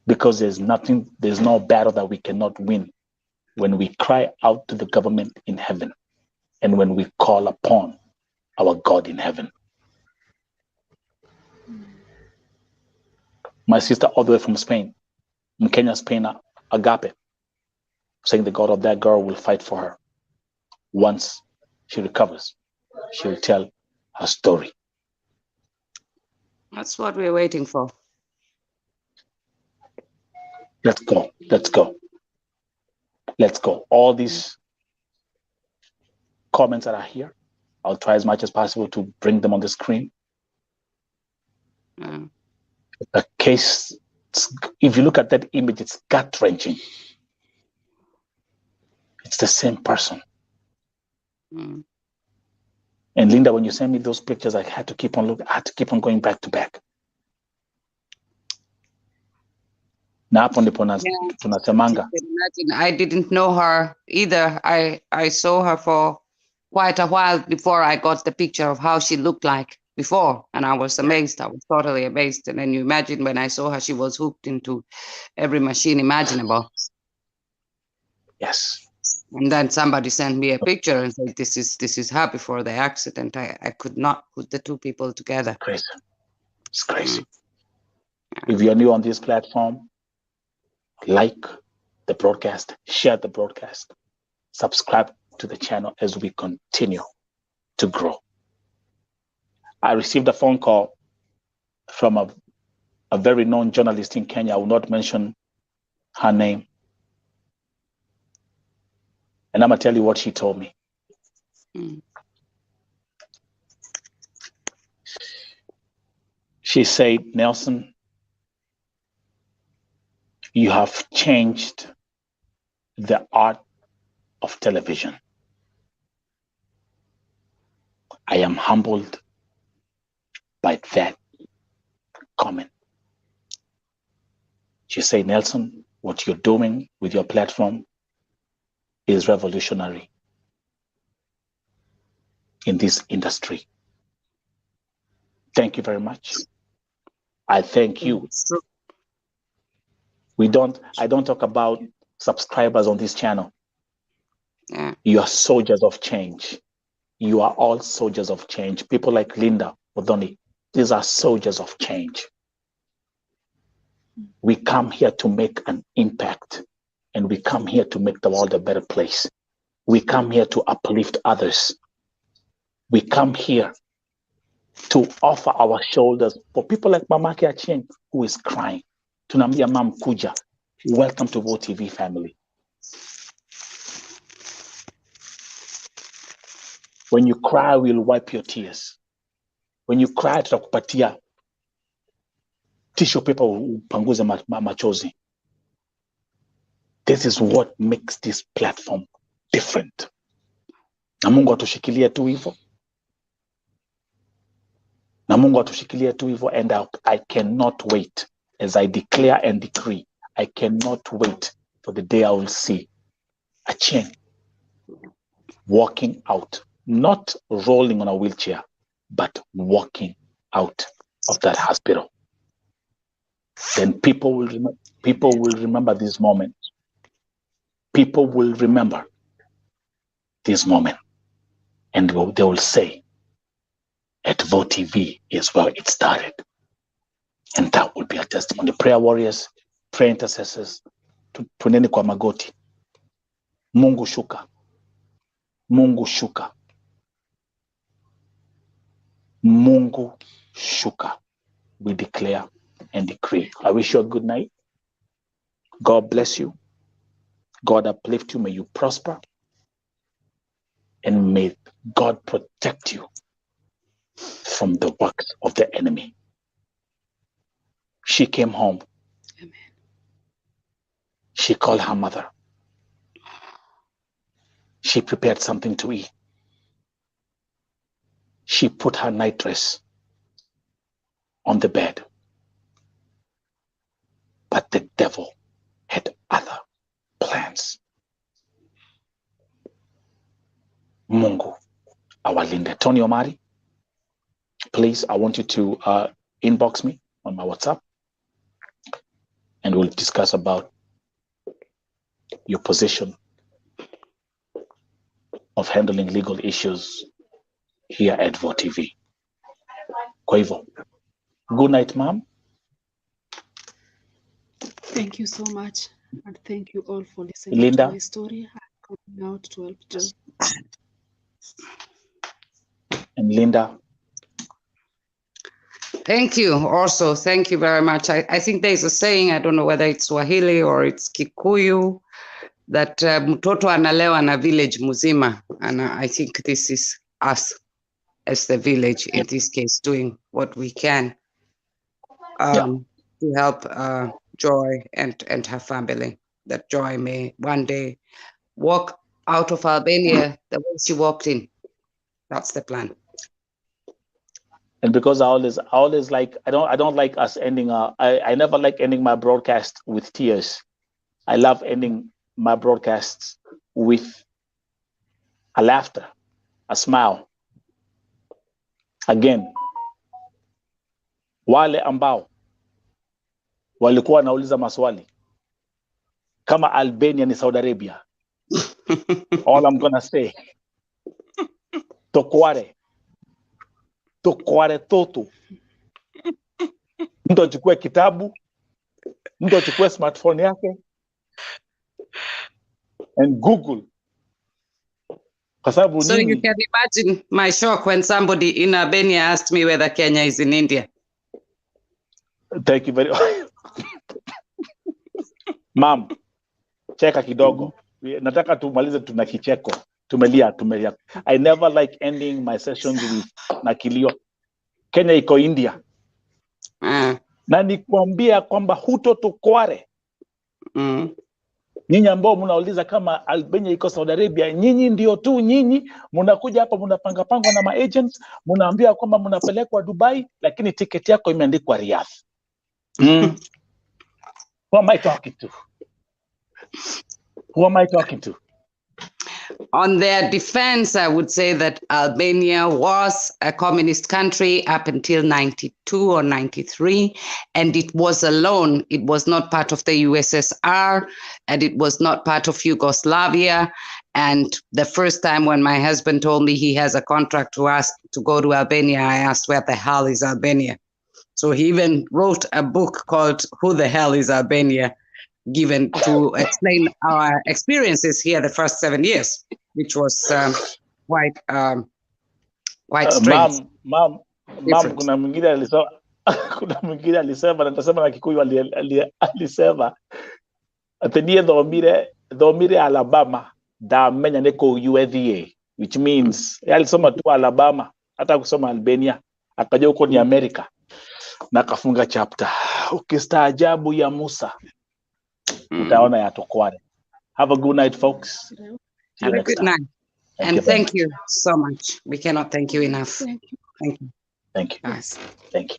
Because there's no battle that we cannot win when we cry out to the government in heaven and when we call upon our God in heaven. My sister all the way from Spain, in Kenya, Spain, Agape, saying the God of that girl will fight for her. Once she recovers, she'll tell her story. That's what we're waiting for. Let's go. Let's go. All these comments that are here, I'll try as much as possible to bring them on the screen. The case, if you look at that image, it's gut-wrenching. It's the same person. And Linda, when you sent me those pictures, I had to keep on looking. I had to keep on going back to back. I didn't know her either. I saw her for quite a while before I got the picture of how she looked like before, and I was amazed. I was totally amazed. And then you imagine when I saw her, she was hooked into every machine imaginable. Yes. And then somebody sent me a picture and said, "This is her before the accident." I could not put the two people together. Crazy. It's crazy. If you're new on this platform, like the broadcast, share the broadcast, subscribe to the channel as we continue to grow. I received a phone call from a very known journalist in Kenya. I will not mention her name. And I'm going to tell you what she told me. She said, "Nelson, you have changed the art of television. I am humbled by that comment." She said, "Nelson, what you're doing with your platform is revolutionary in this industry. Thank you very much. I thank you." I don't talk about subscribers on this channel. You are soldiers of change. You are all soldiers of change. People like Linda Odoni, these are soldiers of change. We come here to make an impact, and we come here to make the world a better place. We come here to uplift others. We come here to offer our shoulders for people like Mamake Achieng, who is crying. Tunambia Mam Kuja, welcome to Vo TV family. When you cry, we'll wipe your tears. When you cry, tutakupatia tissue paper, upanguze machozi. This is what makes this platform different. Na Mungu atushikilie tu hivyo. Na Mungu atushikilie tu hivyo, and I cannot wait, as I declare and decree, I cannot wait for the day I will see Achieng walking out, not rolling on a wheelchair, but walking out of that hospital. Then people will remember this moment. People will remember this moment, and they will say, at Vo TV is where it started. And that will be a testimony. Prayer warriors, prayer intercessors, tuneni kwa magoti. Mungu shuka. Mungu shuka. Mungu shuka. We declare and decree. I wish you a good night. God bless you. God uplift you. May you prosper. And may God protect you from the works of the enemy. She came home. Amen. She called her mother. She prepared something to eat. She put her night dress on the bed. But the devil had other plans. Mungu awalinde. Tony Omari, please, I want you to inbox me on my WhatsApp, and we'll discuss about your position of handling legal issues here at Vo TV. Kwa hivyo, good night, ma'am. Thank you so much, and thank you all for listening Linda, to my story. I'm coming out to help Joe. And Linda. Thank you. Also, thank you very much. I think there's a saying, I don't know whether it's Swahili or it's Kikuyu, that mtoto analewa na village muzima, and I think this is us as the village in this case doing what we can to help Joy and her family, that Joy may one day walk out of Albania the way she walked in. That's the plan. And because I always like, I don't like us ending I never like ending my broadcast with tears. I love ending my broadcasts with a laughter, a smile. Again, wale ambao walikuwa wanauliza maswali kama Albania ni Saudi Arabia, all I'm gonna say, tokware toto. Mtu achukue kitabu, mtu achukue smartphone yake and Google. So you can imagine my shock when somebody in Albania asked me whether Kenya is in India. Thank you very much. Ma'am, cheka kidogo. Nataka tumalize tuna kicheko. Tumelia. I never like ending my sessions with nakilio. Kenya iko India. Na nikwambia kwamba huto tukware. Nyinyi ambao mnauliza kama Albania iko Saudi Arabia, nyinyi ndio tu nyinyi mnakuja hapa mnapanga na maagents, mnaambia kwamba mnapelekwa Dubai lakini tiketi yako imeandikwa Riyadh. Who am I talking to? Who am I talking to? On their defense, I would say that Albania was a communist country up until 92 or 93, and it was alone. It was not part of the USSR, and it was not part of Yugoslavia. And the first time when my husband told me he has a contract to go to Albania, I asked, where the hell is Albania? So he even wrote a book called Who the Hell is Albania? Given to explain our experiences here the first 7 years, which was quite strange. Ma'am, kuna mwingine alisema na nitasema na Kikuyu alisema atendie dhomire Alabama da menya neko USDA, which means alisoma tu Alabama, hata kusoma Albania, akaja huko ni America na kafunga chapter. Ukistaajabu ya Musa utaona ya tokware. Have a good night, folks. Have a good night. And thank you so much. We cannot thank you enough. Thank you. Thank you. Nice. Thank you.